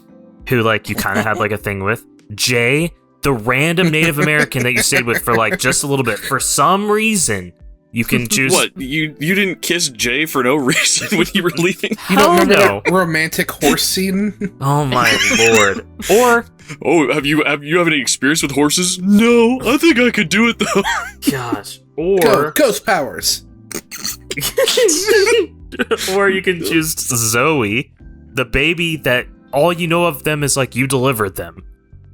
Speaker 1: who you kind of had a thing with. Jay, the random Native American that you stayed with for just a little bit. For some reason, you can choose.
Speaker 2: What? You didn't kiss Jay for no reason when you were leaving?
Speaker 4: You don't remember that romantic horse scene?
Speaker 1: Oh my lord! Or
Speaker 2: have you any experience with horses? No, I think I could do it though.
Speaker 1: Gosh. Or
Speaker 4: ghost powers.
Speaker 1: Or you can choose Zoe, the baby that all you know of them is you delivered them.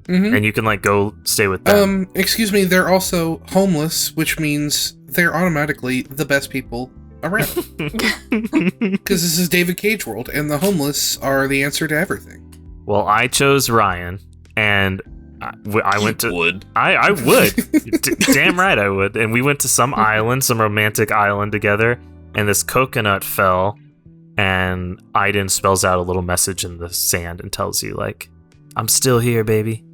Speaker 1: Mm-hmm. And you can go stay with them.
Speaker 4: Excuse me, they're also homeless, which means they're automatically the best people around. Because this is David Cage world, and the homeless are the answer to everything.
Speaker 1: Well, I chose Ryan, and I went to.
Speaker 2: Would.
Speaker 1: I would. Damn right I would. And we went to some island, some romantic island together, and this coconut fell, and Aiden spells out a little message in the sand and tells you, I'm still here, baby.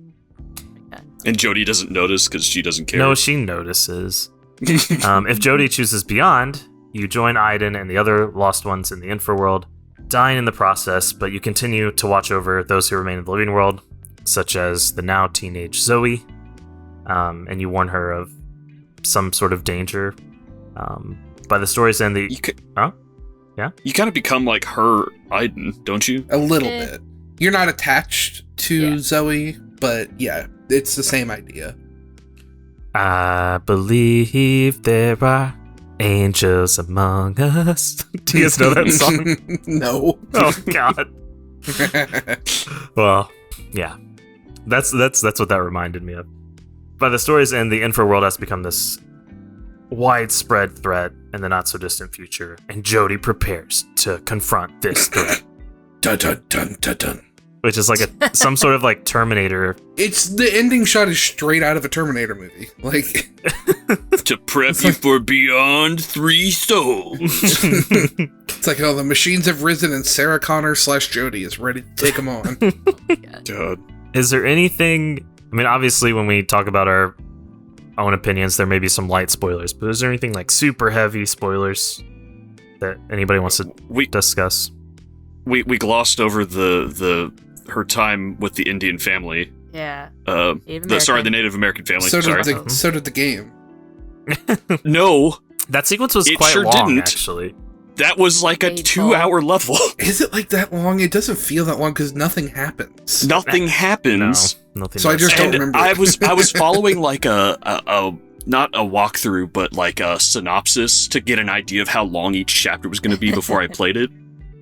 Speaker 2: And Jody doesn't notice because she doesn't care.
Speaker 1: No, she notices. If Jody chooses Beyond, you join Aiden and the other lost ones in the Infraworld, dying in the process, but you continue to watch over those who remain in the living world, such as the now teenage Zoe, and you warn her of some sort of danger. By the story's end,
Speaker 2: you kind of become like her Aiden, don't you?
Speaker 4: A little bit. You're not attached to Zoe, but yeah, it's the same idea.
Speaker 1: I believe there are angels among us. Do you guys know that song?
Speaker 4: No.
Speaker 1: Oh God. Well, yeah. That's what that reminded me of. By the story's end, the Infraworld has become this widespread threat in the not so distant future, and Jody prepares to confront this threat.
Speaker 4: Dun dun dun dun dun.
Speaker 1: Which is like some sort of like Terminator.
Speaker 4: It's the ending shot is straight out of a Terminator movie. Like
Speaker 2: to prep you for Beyond 3 Souls.
Speaker 4: It's like, oh, the machines have risen and Sarah Connor / Jody is ready to take them on.
Speaker 2: God.
Speaker 1: Is there anything? I mean, obviously, when we talk about our own opinions, there may be some light spoilers, but is there anything like super heavy spoilers that anybody wants to discuss?
Speaker 2: We glossed over the her time with the Indian family.
Speaker 3: Yeah.
Speaker 2: The Native American family.
Speaker 4: So did the game.
Speaker 2: No,
Speaker 1: that sequence was quite
Speaker 2: sure
Speaker 1: long.
Speaker 2: Didn't.
Speaker 1: Actually,
Speaker 2: that was like a 2-hour level.
Speaker 4: Is it like that long? It doesn't feel that long because nothing happens.
Speaker 2: Nothing happens.
Speaker 1: No, nothing.
Speaker 4: So I just don't remember.
Speaker 2: I was following like a not a walkthrough, but like a synopsis to get an idea of how long each chapter was going to be before I played it.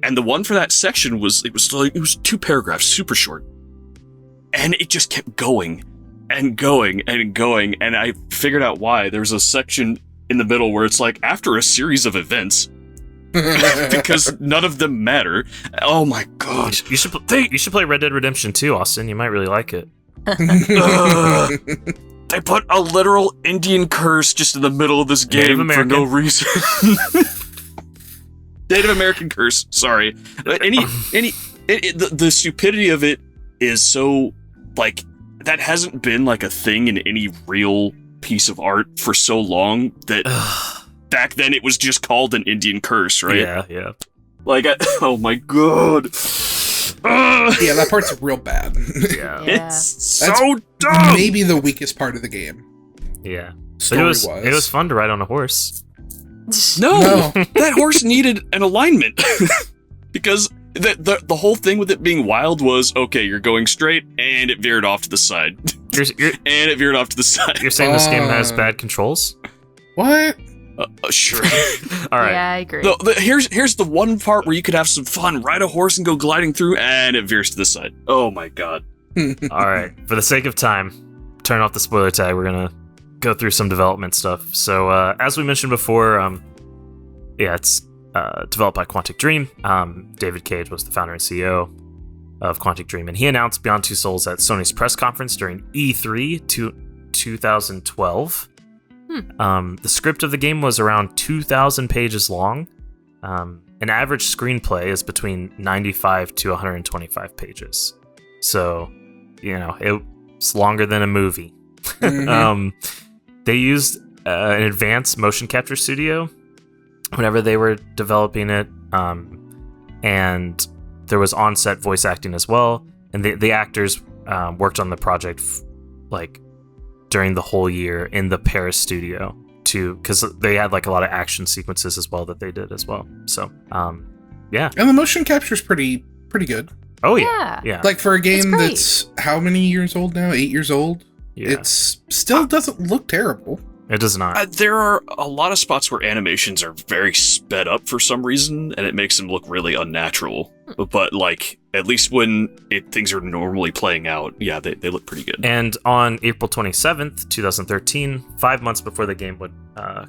Speaker 2: And the one for that section was 2 paragraphs, super short. And it just kept going and going and going. And I figured out why. There's a section in the middle where it's like, after a series of events, because none of them matter. Oh my God.
Speaker 1: You should play Red Dead Redemption 2, Austin. You might really like it.
Speaker 2: They put a literal Indian curse just in the middle of this game for no reason. Native American curse. Sorry. The stupidity of it is so, like, that hasn't been like a thing in any real piece of art for so long that back then it was just called an Indian curse, right?
Speaker 1: Yeah.
Speaker 2: Like, oh my God.
Speaker 4: Yeah, that part's real bad.
Speaker 1: Yeah.
Speaker 2: It's so dumb.
Speaker 4: Maybe the weakest part of the game.
Speaker 1: Yeah.
Speaker 4: Story-wise.
Speaker 1: It was fun to ride on a horse.
Speaker 2: No, that horse needed an alignment. Because the whole thing with it being wild was, okay, you're going straight, and it veered off to the side. And it veered off to the side.
Speaker 1: You're saying this game has bad controls?
Speaker 4: What?
Speaker 2: Sure.
Speaker 1: All right.
Speaker 3: Yeah, I agree.
Speaker 2: Here's the one part where you could have some fun, ride a horse and go gliding through, and it veers to the side. Oh my God.
Speaker 1: All right. For the sake of time, turn off the spoiler tag. We're going to go through some development stuff. So, as we mentioned before, it's developed by Quantic Dream. David Cage was the founder and CEO of Quantic Dream, and he announced Beyond Two Souls at Sony's press conference during E3 2012. The script of the game was around 2,000 pages long. An average screenplay is between 95 to 125 pages. So, it's longer than a movie.
Speaker 4: Mm-hmm.
Speaker 1: They used an advanced motion capture studio whenever they were developing it, and there was on-set voice acting as well. And the actors worked on the project during the whole year in the Paris studio because they had like a lot of action sequences as well that they did as well. So, yeah.
Speaker 4: And the motion capture is pretty good.
Speaker 1: Oh yeah.
Speaker 4: Like for a game that's how many years old now? 8 years old.
Speaker 1: Yeah.
Speaker 4: It still doesn't look terrible.
Speaker 1: It does not.
Speaker 2: There are a lot of spots where animations are very sped up for some reason, and it makes them look really unnatural. But, like, at least when things are normally playing out, yeah, they look pretty good.
Speaker 1: And on April 27th, 2013, 5 months before the game would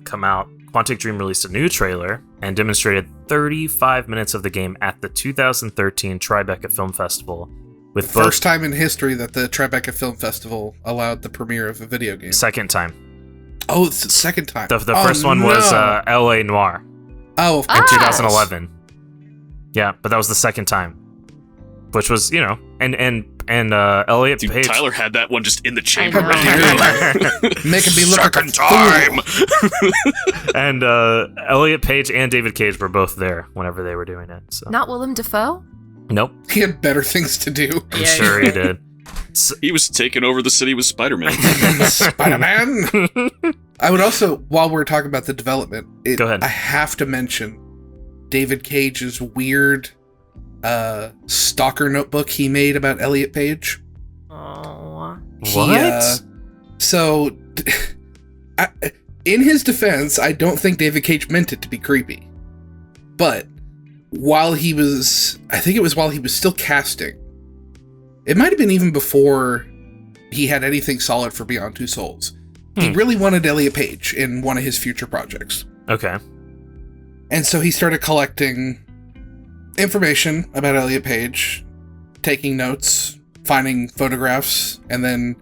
Speaker 1: come out, Quantic Dream released a new trailer and demonstrated 35 minutes of the game at the 2013 Tribeca Film Festival. With
Speaker 4: first time in history that the Tribeca Film Festival allowed the premiere of a video game.
Speaker 1: Second time.
Speaker 4: Oh, it's the second time.
Speaker 1: The first one was L.A. Noire.
Speaker 4: Oh, of course.
Speaker 1: In 2011. Yeah, but that was the second time. Which was, and And Elliot
Speaker 2: Dude,
Speaker 1: Page.
Speaker 2: Tyler had that one just in the chamber.
Speaker 4: Making me look
Speaker 2: Second
Speaker 4: like a
Speaker 2: time.
Speaker 1: And Elliot Page and David Cage were both there whenever they were doing it. So.
Speaker 3: Not Willem Dafoe?
Speaker 1: Nope.
Speaker 4: He had better things to do.
Speaker 1: I'm sure he did. So,
Speaker 2: he was taking over the city with Spider-Man.
Speaker 4: Spider-Man! I would also, while we're talking about the development,
Speaker 1: Go ahead.
Speaker 4: I have to mention David Cage's weird stalker notebook he made about Elliot Page.
Speaker 3: Oh.
Speaker 1: What?
Speaker 4: So, in his defense, I don't think David Cage meant it to be creepy. But while he was, I think it was while he was still casting, it might have been even before he had anything solid for Beyond Two Souls. He really wanted Elliot Page in one of his future projects.
Speaker 1: Okay.
Speaker 4: And so he started collecting information about Elliot Page, taking notes, finding photographs, and then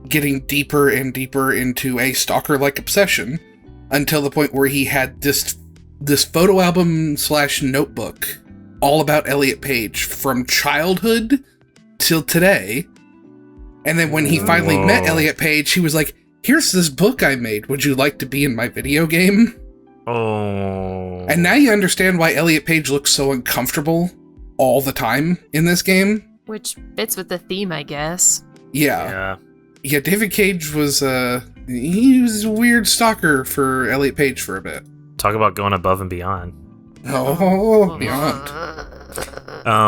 Speaker 4: getting deeper and deeper into a stalker-like obsession until the point where he had this photo album / notebook all about Elliot Page from childhood till today. And then when he finally met Elliot Page, he was like, here's this book I made. Would you like to be in my video game?
Speaker 1: Oh.
Speaker 4: And now you understand why Elliot Page looks so uncomfortable all the time in this game.
Speaker 3: Which fits with the theme, I guess.
Speaker 4: Yeah, David Cage was he was a weird stalker for Elliot Page for a bit.
Speaker 1: Talk about going above and beyond.
Speaker 4: Oh, beyond.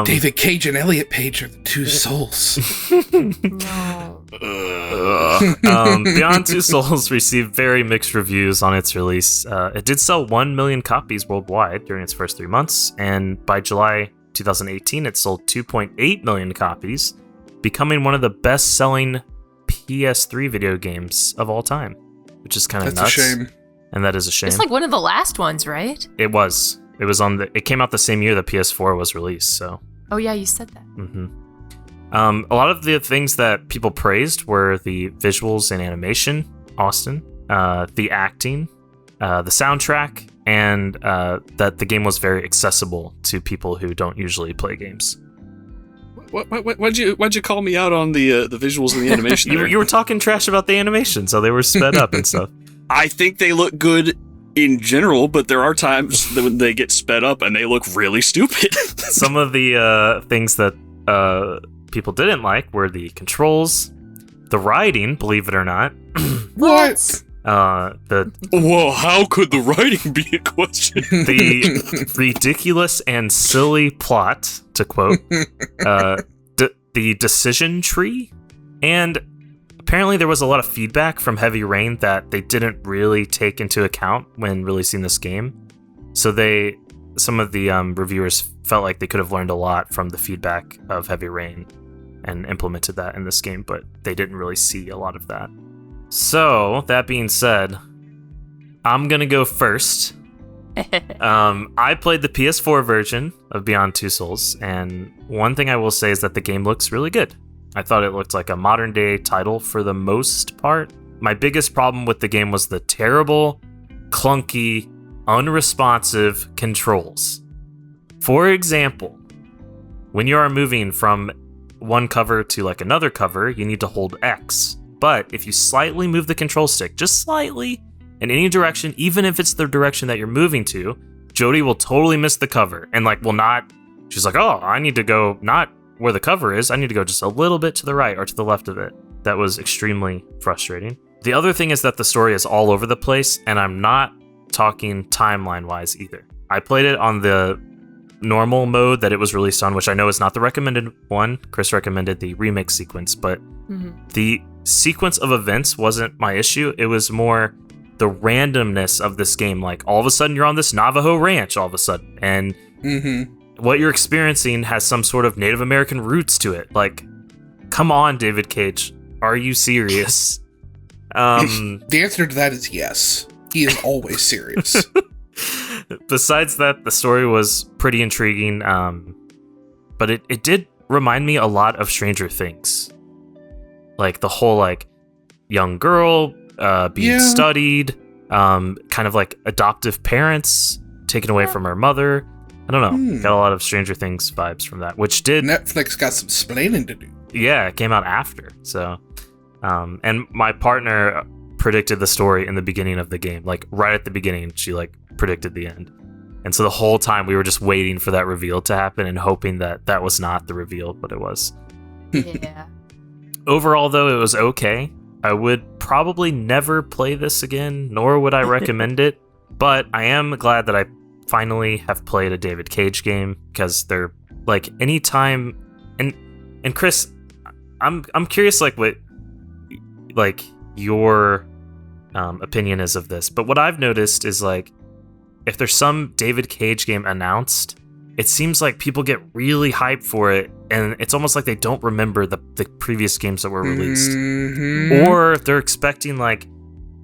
Speaker 4: David Cage and Elliot Page are the two souls.
Speaker 3: No.
Speaker 1: Beyond Two Souls received very mixed reviews on its release. It did sell 1 million copies worldwide during its first 3 months, and by July 2018, it sold 2.8 million copies, becoming one of the best-selling PS3 video games of all time, which is kind of nuts.
Speaker 4: That's a shame.
Speaker 1: And that is a shame.
Speaker 3: It's like one of the last ones, right?
Speaker 1: It was. It came out the same year the PS4 was released, so.
Speaker 3: Oh yeah, you said that.
Speaker 1: Mm-hmm. A lot of the things that people praised were the visuals and animation, Austin, the acting, the soundtrack, and that the game was very accessible to people who don't usually play games.
Speaker 2: Why'd you call me out on the visuals and the animation?
Speaker 1: You were talking trash about the animation, so they were sped up and stuff.
Speaker 2: I think they look good in general, but there are times that when they get sped up and they look really stupid.
Speaker 1: Some of the things that people didn't like were the controls, the writing, believe it or not.
Speaker 4: What?
Speaker 2: Whoa, how could the writing be a question?
Speaker 1: The ridiculous and silly plot, to quote, the decision tree, and apparently there was a lot of feedback from Heavy Rain that they didn't really take into account when releasing this game. So some of the reviewers felt like they could have learned a lot from the feedback of Heavy Rain and implemented that in this game, but they didn't really see a lot of that. So, that being said, I'm gonna go first. I played the PS4 version of Beyond Two Souls, and one thing I will say is that the game looks really good. I thought it looked like a modern day title for the most part. My biggest problem with the game was the terrible, clunky, unresponsive controls. For example, when you are moving from one cover to like another cover, you need to hold X. But if you slightly move the control stick, just slightly, in any direction, even if it's the direction that you're moving to, Jody will totally miss the cover and she's like, oh, I need to go not where the cover is, I need to go just a little bit to the right or to the left of it. That was extremely frustrating. The other thing is that the story is all over the place, and I'm not talking timeline-wise either. I played it on the normal mode that it was released on, which I know is not the recommended one. Chris recommended the remix sequence, but the sequence of events wasn't my issue. It was more the randomness of this game. Like, all of a sudden you're on this Navajo ranch all of a sudden, and what you're experiencing has some sort of Native American roots to it. Like, come on, David Cage. Are you serious?
Speaker 4: The answer to that is yes. He is always serious.
Speaker 1: Besides that, the story was pretty intriguing, but it did remind me a lot of Stranger Things. Like, the whole, like, young girl being studied, kind of like adoptive parents taken away from her mother. I don't know. Got a lot of Stranger Things vibes from that, which did...
Speaker 4: Netflix got some splaining to do.
Speaker 1: Yeah, it came out after. So, and my partner predicted the story in the beginning of the game, like right at the beginning. She like predicted the end, and so the whole time we were just waiting for that reveal to happen and hoping that that was not the reveal, but it was.
Speaker 3: Yeah.
Speaker 1: Overall, though, it was okay. I would probably never play this again, nor would I recommend it. But I am glad that I finally have played a David Cage game, because they're like anytime. And Chris, I'm curious like what like your opinion is of this. But what I've noticed is like if there's some David Cage game announced, it seems like people get really hyped for it, and it's almost like they don't remember the previous games that were released.
Speaker 4: Mm-hmm.
Speaker 1: Or they're expecting like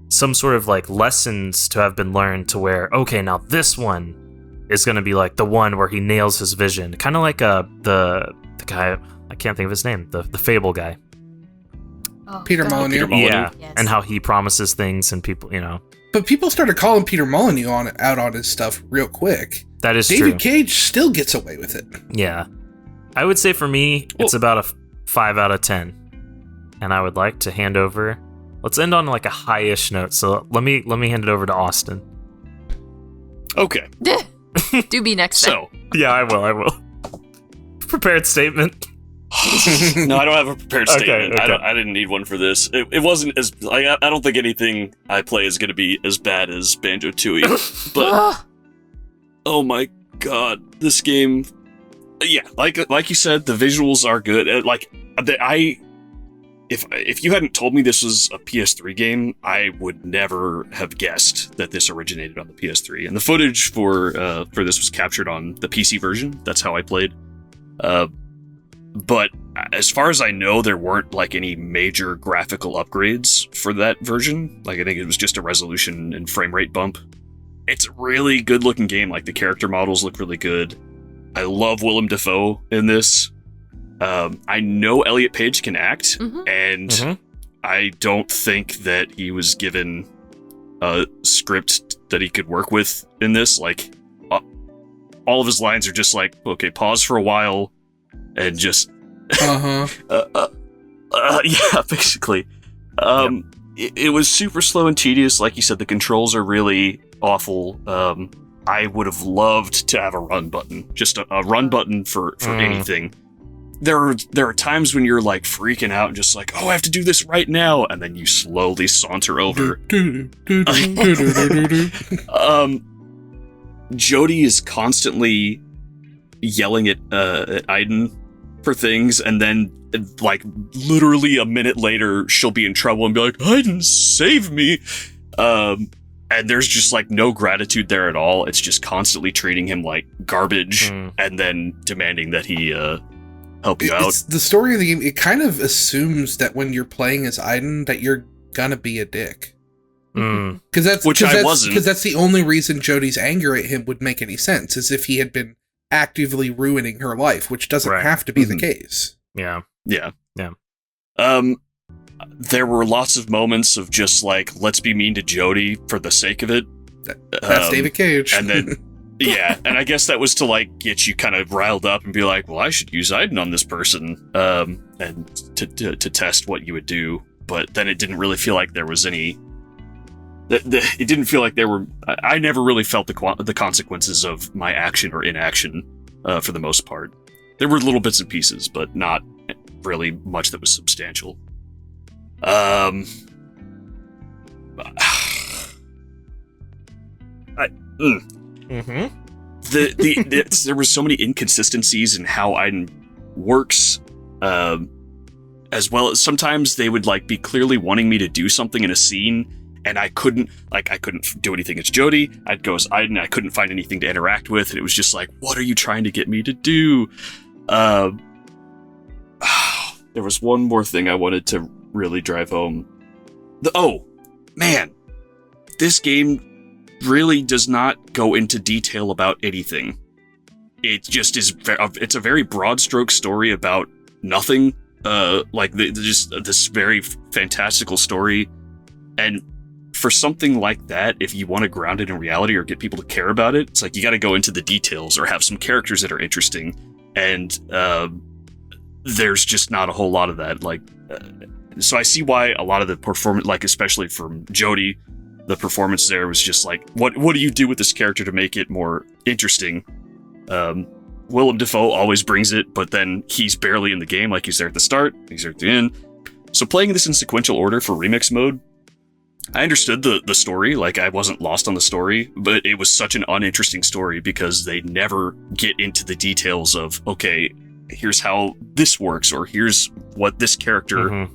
Speaker 1: some sort of like lessons to have been learned to where, okay, now this one is going to be like the one where he nails his vision. Kind of like the guy, I can't think of his name, the Fable guy.
Speaker 3: Oh,
Speaker 4: Peter Molyneux.
Speaker 1: Yeah,
Speaker 3: Yes.
Speaker 1: and how he promises things and people,
Speaker 4: But people started calling Peter Molyneux out on his stuff real quick.
Speaker 1: That is
Speaker 4: David
Speaker 1: true.
Speaker 4: Cage still gets away with it.
Speaker 1: Yeah. I would say for me, it's about a 5 out of 10. And I would like to hand over. Let's end on like a high-ish note. So let me hand it over to Austin.
Speaker 2: Okay.
Speaker 3: Do be next time.
Speaker 2: So,
Speaker 1: Yeah, I will. Prepared statement.
Speaker 2: no, I don't have a prepared statement.
Speaker 1: Okay.
Speaker 2: I didn't need one for this. It wasn't as I don't think anything I play is going to be as bad as Banjo-Tooie. But oh my god, this game. Yeah, like you said, the visuals are good. If you hadn't told me this was a PS3 game, I would never have guessed that this originated on the PS3. And the footage for this was captured on the PC version. That's how I played. But as far as I know, there weren't like any major graphical upgrades for that version. Like I think it was just a resolution and frame rate bump. It's a really good looking game. Like the character models look really good. I love Willem Dafoe in this. I know Elliot Page can act, and I don't think that he was given a script that he could work with in this. Like, all of his lines are just like, okay, pause for a while, and just... yeah, basically. It was super slow and tedious. Like you said, the controls are really awful. I would have loved to have a run button. Just a run button for anything. There are times when you're like freaking out and just like, oh, I have to do this right now, and then you slowly saunter over. Jodie is constantly yelling at Aiden for things, and then like literally a minute later she'll be in trouble and be like, Aiden, save me. And there's just like no gratitude there at all. It's just constantly treating him like garbage and then demanding that he help you out.
Speaker 4: The story of the game, it kind of assumes that when you're playing as Aiden, that you're gonna be a dick. Because that's the only reason Jodie's anger at him would make any sense, is if he had been actively ruining her life, which doesn't have to be the case.
Speaker 1: Yeah.
Speaker 2: There were lots of moments of just like, let's be mean to Jodie for the sake of it.
Speaker 4: That's David Cage.
Speaker 2: And then, yeah, and I guess that was to like get you kind of riled up and be like, well, I should use Aiden on this person, and to test what you would do. But then it didn't really feel like there was any. It didn't feel like there were. I never really felt the consequences of my action or inaction, for the most part. There were little bits and pieces, but not really much that was substantial. There were so many inconsistencies in how Aiden works, as well as sometimes they would like be clearly wanting me to do something in a scene, and I couldn't do anything as Jodie. I'd go as Aiden. I couldn't find anything to interact with, and it was just like, what are you trying to get me to do? There was one more thing I wanted to really drive home. This game really does not go into detail about anything. It just is. It's a very broad stroke story about nothing. Just this very fantastical story, and for something like that, if you want to ground it in reality or get people to care about it, it's like you got to go into the details or have some characters that are interesting. And there's just not a whole lot of that. Like, so I see why a lot of the performance, like especially from Jodie, the performance there was just like, what do you do with this character to make it more interesting? Willem Dafoe always brings it, but then he's barely in the game. Like, he's there at the start, he's there at the end. So playing this in sequential order for remix mode, I understood the story. Like, I wasn't lost on the story, but it was such an uninteresting story because they never get into the details of, okay, here's how this works, or here's what this character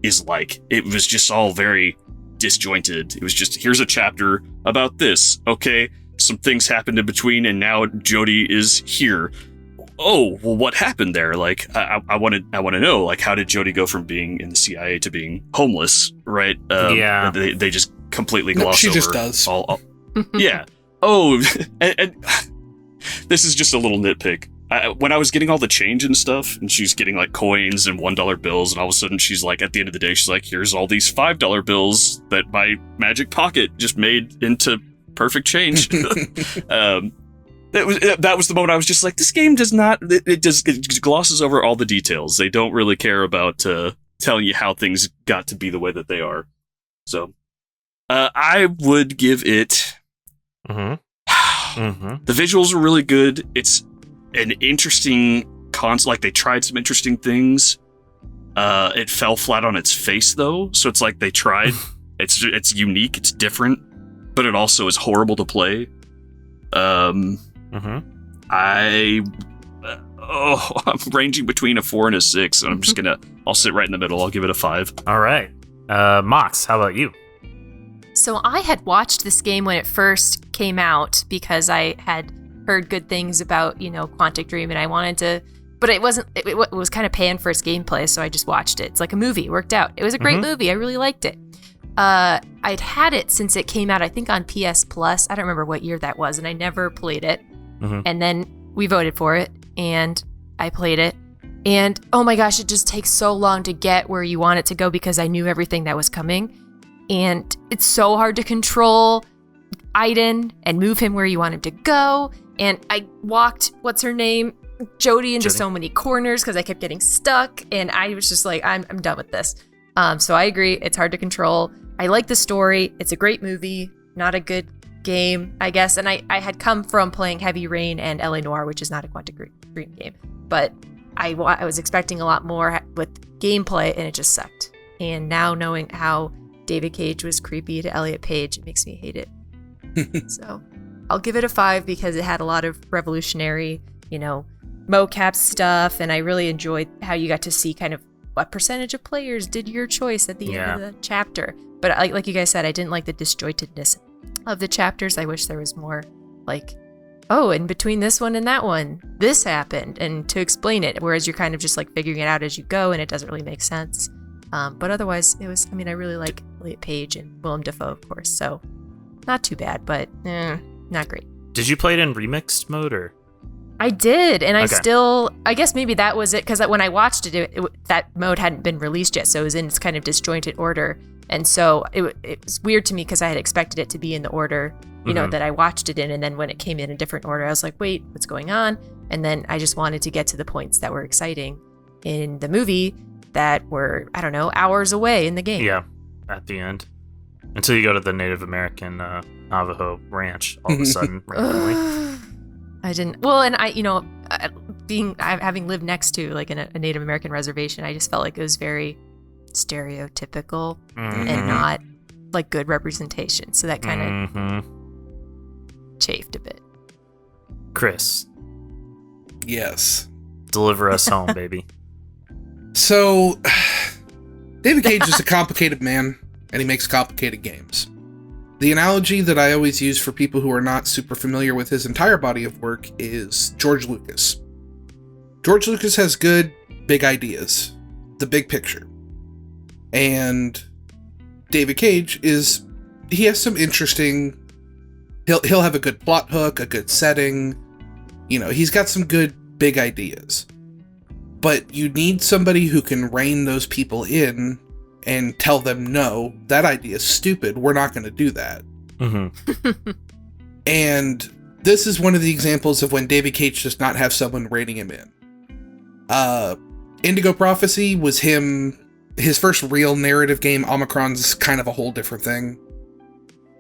Speaker 2: is like. It was just all very disjointed. It was just, here's a chapter about this. Okay, some things happened in between, and now Jodie is here. Oh, well, what happened there? Like, I want to know, like, how did Jodie go from being in the CIA to being homeless? Right?
Speaker 1: Yeah.
Speaker 2: They just completely gloss
Speaker 4: she
Speaker 2: over.
Speaker 4: Just does.
Speaker 2: All yeah. Oh, and this is just a little nitpick. When I was getting all the change and stuff, and she's getting like coins and $1 bills, and all of a sudden she's like, at the end of the day, she's like, here's all these $5 bills that my magic pocket just made into perfect change. That was the moment I was just like, this game does not, it glosses over all the details. They don't really care about telling you how things got to be the way that they are. So I would give it, the visuals are really good. It's an interesting concept. Like, they tried some interesting things. It fell flat on its face though. So it's like they tried, it's unique, it's different, but it also is horrible to play. I'm ranging between a 4 and a 6, and I'm just I'll sit right in the middle. I'll give it a 5.
Speaker 1: All right. Mox, how about you?
Speaker 3: So I had watched this game when it first came out because I had heard good things about, Quantic Dream, and I wanted to, but it was kind of paying for its gameplay, so I just watched it. It's like a movie, worked out. It was a great movie. I really liked it. I'd had it since it came out, I think on PS Plus. I don't remember what year that was, and I never played it. And then we voted for it, and I played it. And oh my gosh, it just takes so long to get where you want it to go because I knew everything that was coming. And it's so hard to control Aiden and move him where you want him to go. And I walked, Jodie into so many corners because I kept getting stuck. And I was just like, I'm done with this. So I agree, it's hard to control. I like the story. It's a great movie, not a good game, I guess. And I had come from playing Heavy Rain and LA Noire, which is not a Quantic Dream game. But I was expecting a lot more with gameplay, and it just sucked. And now knowing how David Cage was creepy to Elliot Page, it makes me hate it. So I'll give it a 5 because it had a lot of revolutionary, mocap stuff, and I really enjoyed how you got to see kind of what percentage of players did your choice at the end of the chapter. But like you guys said, I didn't like the disjointedness of the chapters. I wish there was more like, oh, in between this one and that one, this happened, and to explain it, whereas you're kind of just like figuring it out as you go, and it doesn't really make sense. But otherwise, I really like Elliot Page and Willem Dafoe, of course, so not too bad, but not great.
Speaker 1: Did you play it in remixed mode, or?
Speaker 3: I did, and I guess maybe that was it, because when I watched it, that mode hadn't been released yet, so it was in its kind of disjointed order, and so it was weird to me because I had expected it to be in the order, that I watched it in, and then when it came in a different order, I was like, wait, what's going on? And then I just wanted to get to the points that were exciting in the movie that were, I don't know, hours away in the game.
Speaker 1: Yeah, at the end. Until you go to the Native American Navajo ranch all of a sudden, randomly.
Speaker 3: I didn't. Well, and having lived next to like a Native American reservation, I just felt like it was very stereotypical and not like good representation. So that kind of chafed a bit.
Speaker 1: Chris.
Speaker 4: Yes.
Speaker 1: Deliver us home, baby.
Speaker 4: So, David Cage is a complicated man, and he makes complicated games. The analogy that I always use for people who are not super familiar with his entire body of work is George Lucas. George Lucas has good, big ideas. The big picture. And David Cage he has some interesting, he'll have a good plot hook, a good setting. He's got some good, big ideas. But you need somebody who can rein those people in and tell them, no, that idea is stupid. We're not going to do that. And this is one of the examples of when David Cage does not have someone reining him in. Indigo Prophecy was his first real narrative game. Omicron's kind of a whole different thing.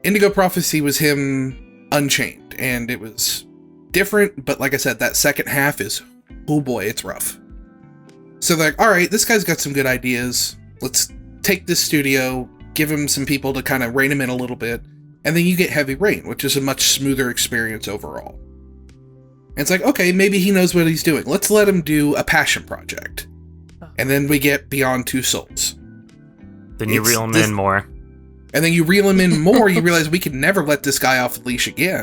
Speaker 4: Indigo Prophecy was him Unchained, and it was different, but like I said, that second half is, oh boy, it's rough. So they're like, all right, this guy's got some good ideas. Let's take this studio, give him some people to kind of rein him in a little bit, and then you get Heavy Rain, which is a much smoother experience overall. And it's like, okay, maybe he knows what he's doing. Let's let him do a passion project. And then we get Beyond Two Souls.
Speaker 1: Then you reel him in more.
Speaker 4: And then you reel him in more, you realize we can never let this guy off the leash again.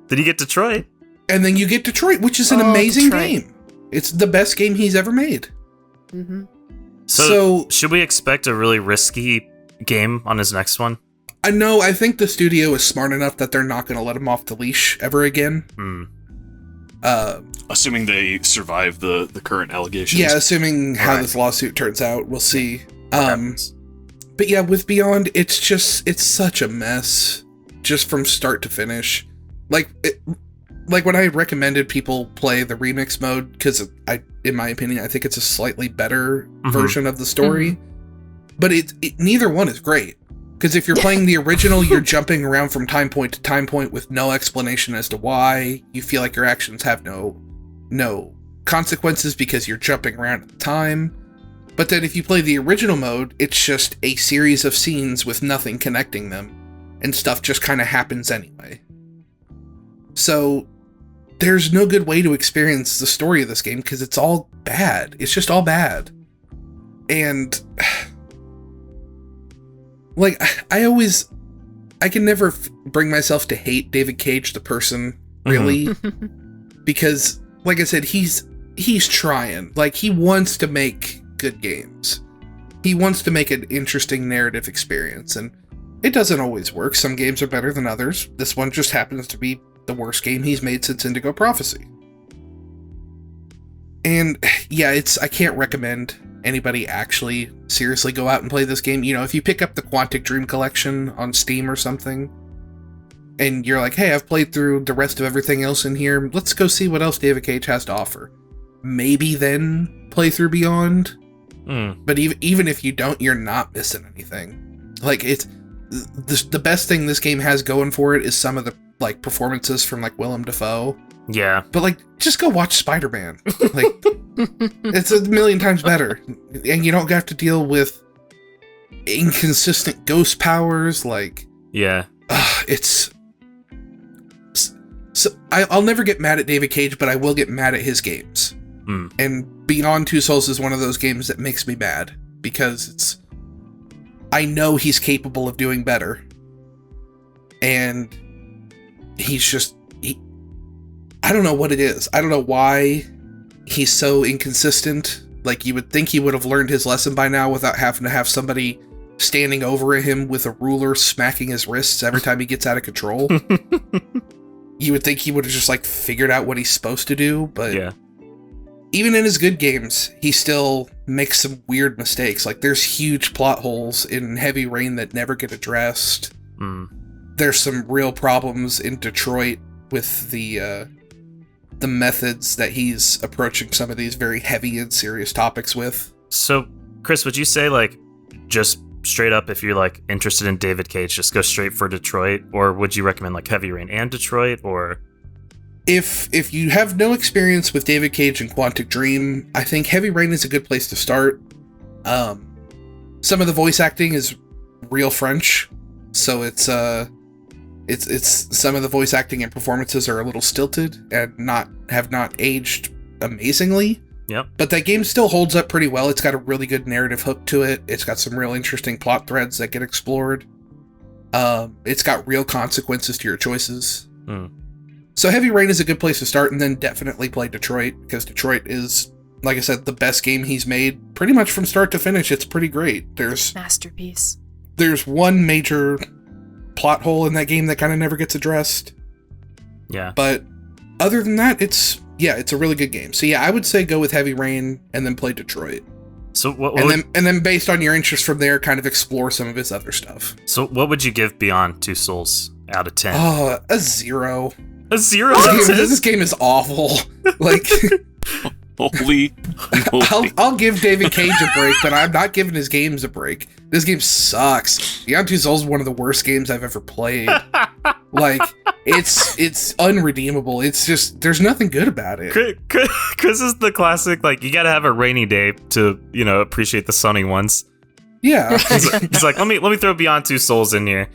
Speaker 1: Then you get Detroit.
Speaker 4: And then you get Detroit, which is an amazing game. It's the best game he's ever made.
Speaker 3: Mm-hmm.
Speaker 1: So, should we expect a really risky game on his next one?
Speaker 4: I think the studio is smart enough that they're not going to let him off the leash ever again.
Speaker 2: Assuming they survive the current allegations.
Speaker 4: Yeah, assuming how this lawsuit turns out, we'll see. But yeah, with Beyond, it's such a mess, just from start to finish. Like when I recommended people play the remix mode, because in my opinion, I think it's a slightly better version of the story. But neither one is great. Because if you're playing the original, you're jumping around from time point to time point with no explanation as to why. You feel like your actions have no consequences because you're jumping around at the time. But then if you play the original mode, it's just a series of scenes with nothing connecting them, and stuff just kind of happens anyway. So there's no good way to experience the story of this game because it's all bad. It's just all bad. And like, I can never bring myself to hate David Cage, the person, really. Because, like I said, he's trying. Like, he wants to make good games. He wants to make an interesting narrative experience, and it doesn't always work. Some games are better than others. This one just happens to be the worst game he's made since Indigo Prophecy. And yeah, I can't recommend anybody actually seriously go out and play this game. You know, if you pick up the Quantic Dream Collection on Steam or something, and you're like, hey, I've played through the rest of everything else in here, let's go see what else David Cage has to offer. Maybe then play through Beyond. But even if you don't, you're not missing anything. Like, it's the best thing this game has going for it is some of the like performances from like Willem Dafoe.
Speaker 1: Yeah.
Speaker 4: But like, just go watch Spider-Man. Like, it's a million times better. And you don't have to deal with inconsistent ghost powers. Like,
Speaker 1: yeah.
Speaker 4: So I'll never get mad at David Cage, but I will get mad at his games. And Beyond Two Souls is one of those games that makes me mad because I know he's capable of doing better. And he's just, I don't know what it is. I don't know why he's so inconsistent. Like, you would think he would have learned his lesson by now without having to have somebody standing over him with a ruler smacking his wrists every time he gets out of control. You would think he would have just like figured out what he's supposed to do, but yeah. Even in his good games, he still makes some weird mistakes. Like, there's huge plot holes in Heavy Rain that never get addressed. There's some real problems in Detroit with the methods that he's approaching some of these very heavy and serious topics with. So,
Speaker 1: Chris, would you say, like, just straight up, if you're, like, interested in David Cage, just go straight for Detroit? Or would you recommend, like, Heavy Rain and Detroit? Or
Speaker 4: If you have no experience with David Cage and Quantic Dream, I think Heavy Rain is a good place to start. Some of the voice acting is real French, so it's some of the voice acting and performances are a little stilted and have not aged amazingly.
Speaker 1: Yep.
Speaker 4: But that game still holds up pretty well. It's got a really good narrative hook to it. It's got some real interesting plot threads that get explored. It's got real consequences to your choices. So Heavy Rain is a good place to start, and then definitely play Detroit, because Detroit is, like I said, the best game he's made pretty much from start to finish. It's pretty great.
Speaker 3: Masterpiece.
Speaker 4: There's one major plot hole in that game that kind of never gets addressed.
Speaker 1: Yeah.
Speaker 4: But other than that, it's a really good game. So yeah, I would say go with Heavy Rain and then play Detroit.
Speaker 1: So
Speaker 4: and then based on your interest from there, kind of explore some of his other stuff.
Speaker 1: So what would you give Beyond Two Souls out of 10?
Speaker 4: A 0.
Speaker 1: A 0?
Speaker 4: This game is awful. Like,
Speaker 2: Holy moly.
Speaker 4: I'll give David Cage a break, but I'm not giving his games a break. This game sucks. Beyond Two Souls is one of the worst games I've ever played. Like, it's unredeemable. It's just, there's nothing good about it.
Speaker 1: Chris is the classic, like, you gotta have a rainy day to, appreciate the sunny ones.
Speaker 4: Yeah.
Speaker 1: He's like, let me throw Beyond Two Souls in here.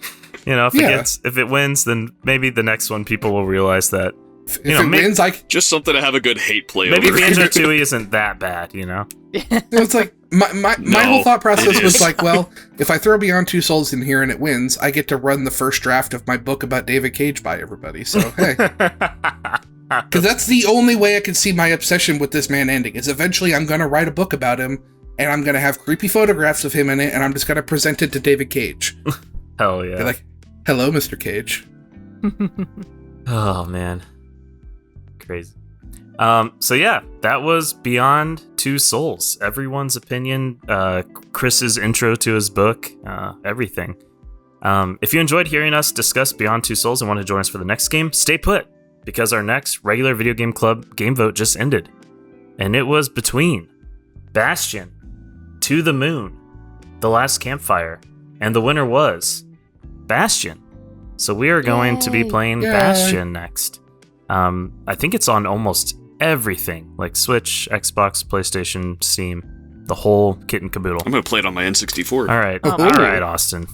Speaker 1: If it wins, then maybe the next one people will realize that.
Speaker 4: If it wins,
Speaker 2: just something to have a good hate play
Speaker 1: maybe
Speaker 2: over.
Speaker 1: Banjo-Tooie isn't that bad,
Speaker 4: It's like, my whole thought process was like, well, if I throw Beyond Two Souls in here and it wins, I get to run the first draft of my book about David Cage by everybody. So, hey. Because that's the only way I can see my obsession with this man ending, is eventually I'm going to write a book about him, and I'm going to have creepy photographs of him in it, and I'm just going to present it to David Cage.
Speaker 1: Hell yeah.
Speaker 4: Be like, hello, Mr. Cage.
Speaker 1: Oh, man. Crazy. So yeah, that was Beyond Two Souls. Everyone's opinion, Chris's intro to his book, everything. If you enjoyed hearing us discuss Beyond Two Souls and want to join us for the next game, stay put, because our next regular Video Game Club game vote just ended. And it was between Bastion, To the Moon, The Last Campfire, and the winner was Bastion. So we are going to be playing Bastion next. I think it's on almost everything, like Switch, Xbox, PlayStation, Steam, the whole kit and caboodle.
Speaker 2: I'm going to play it on my N64.
Speaker 1: All right. All right, Austin.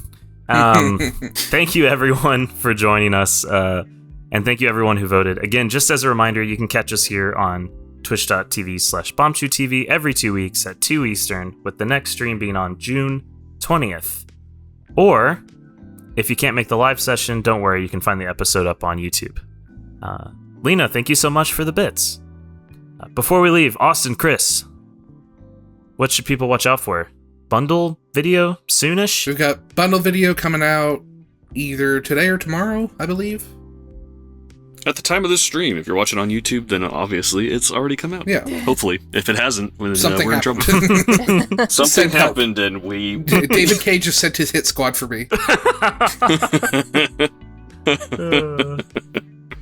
Speaker 1: Thank you, everyone, for joining us. And thank you, everyone who voted. Again, just as a reminder, you can catch us here on twitch.tv/BombchuTV every 2 weeks at 2 Eastern, with the next stream being on June 20th. Or, if you can't make the live session, don't worry, you can find the episode up on YouTube. Lena, thank you so much for the bits. Before we leave, Austin, Chris, what should people watch out for? Bundle video soonish?
Speaker 4: We've got bundle video coming out either today or tomorrow, I believe.
Speaker 2: At the time of this stream, if you're watching on YouTube, then obviously it's already come out.
Speaker 4: Yeah.
Speaker 2: Hopefully. If it hasn't, then we're in trouble.
Speaker 4: Something
Speaker 2: happened and we...
Speaker 4: David Cage just sent his hit squad for me.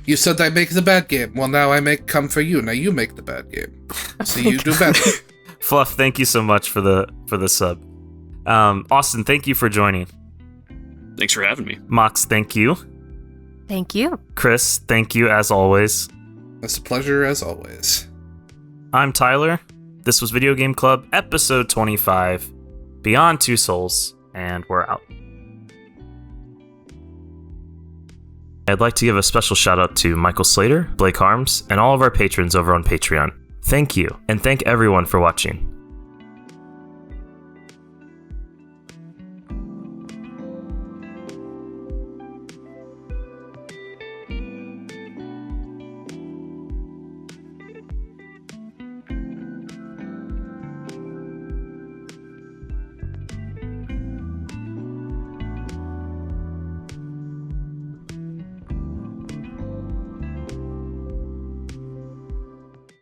Speaker 4: You said I make the bad game. Well, now I make come for you. Now you make the bad game. So you do better.
Speaker 1: Fluff, thank you so much for the sub. Austin, thank you for joining.
Speaker 2: Thanks for having me.
Speaker 1: Mox, thank you.
Speaker 3: Thank you.
Speaker 1: Chris, thank you as always.
Speaker 4: It's a pleasure as always.
Speaker 1: I'm Tyler. This was Video Game Club, episode 25, Beyond Two Souls, and we're out. I'd like to give a special shout out to Michael Slater, Blake Harms, and all of our patrons over on Patreon. Thank you, and thank everyone for watching.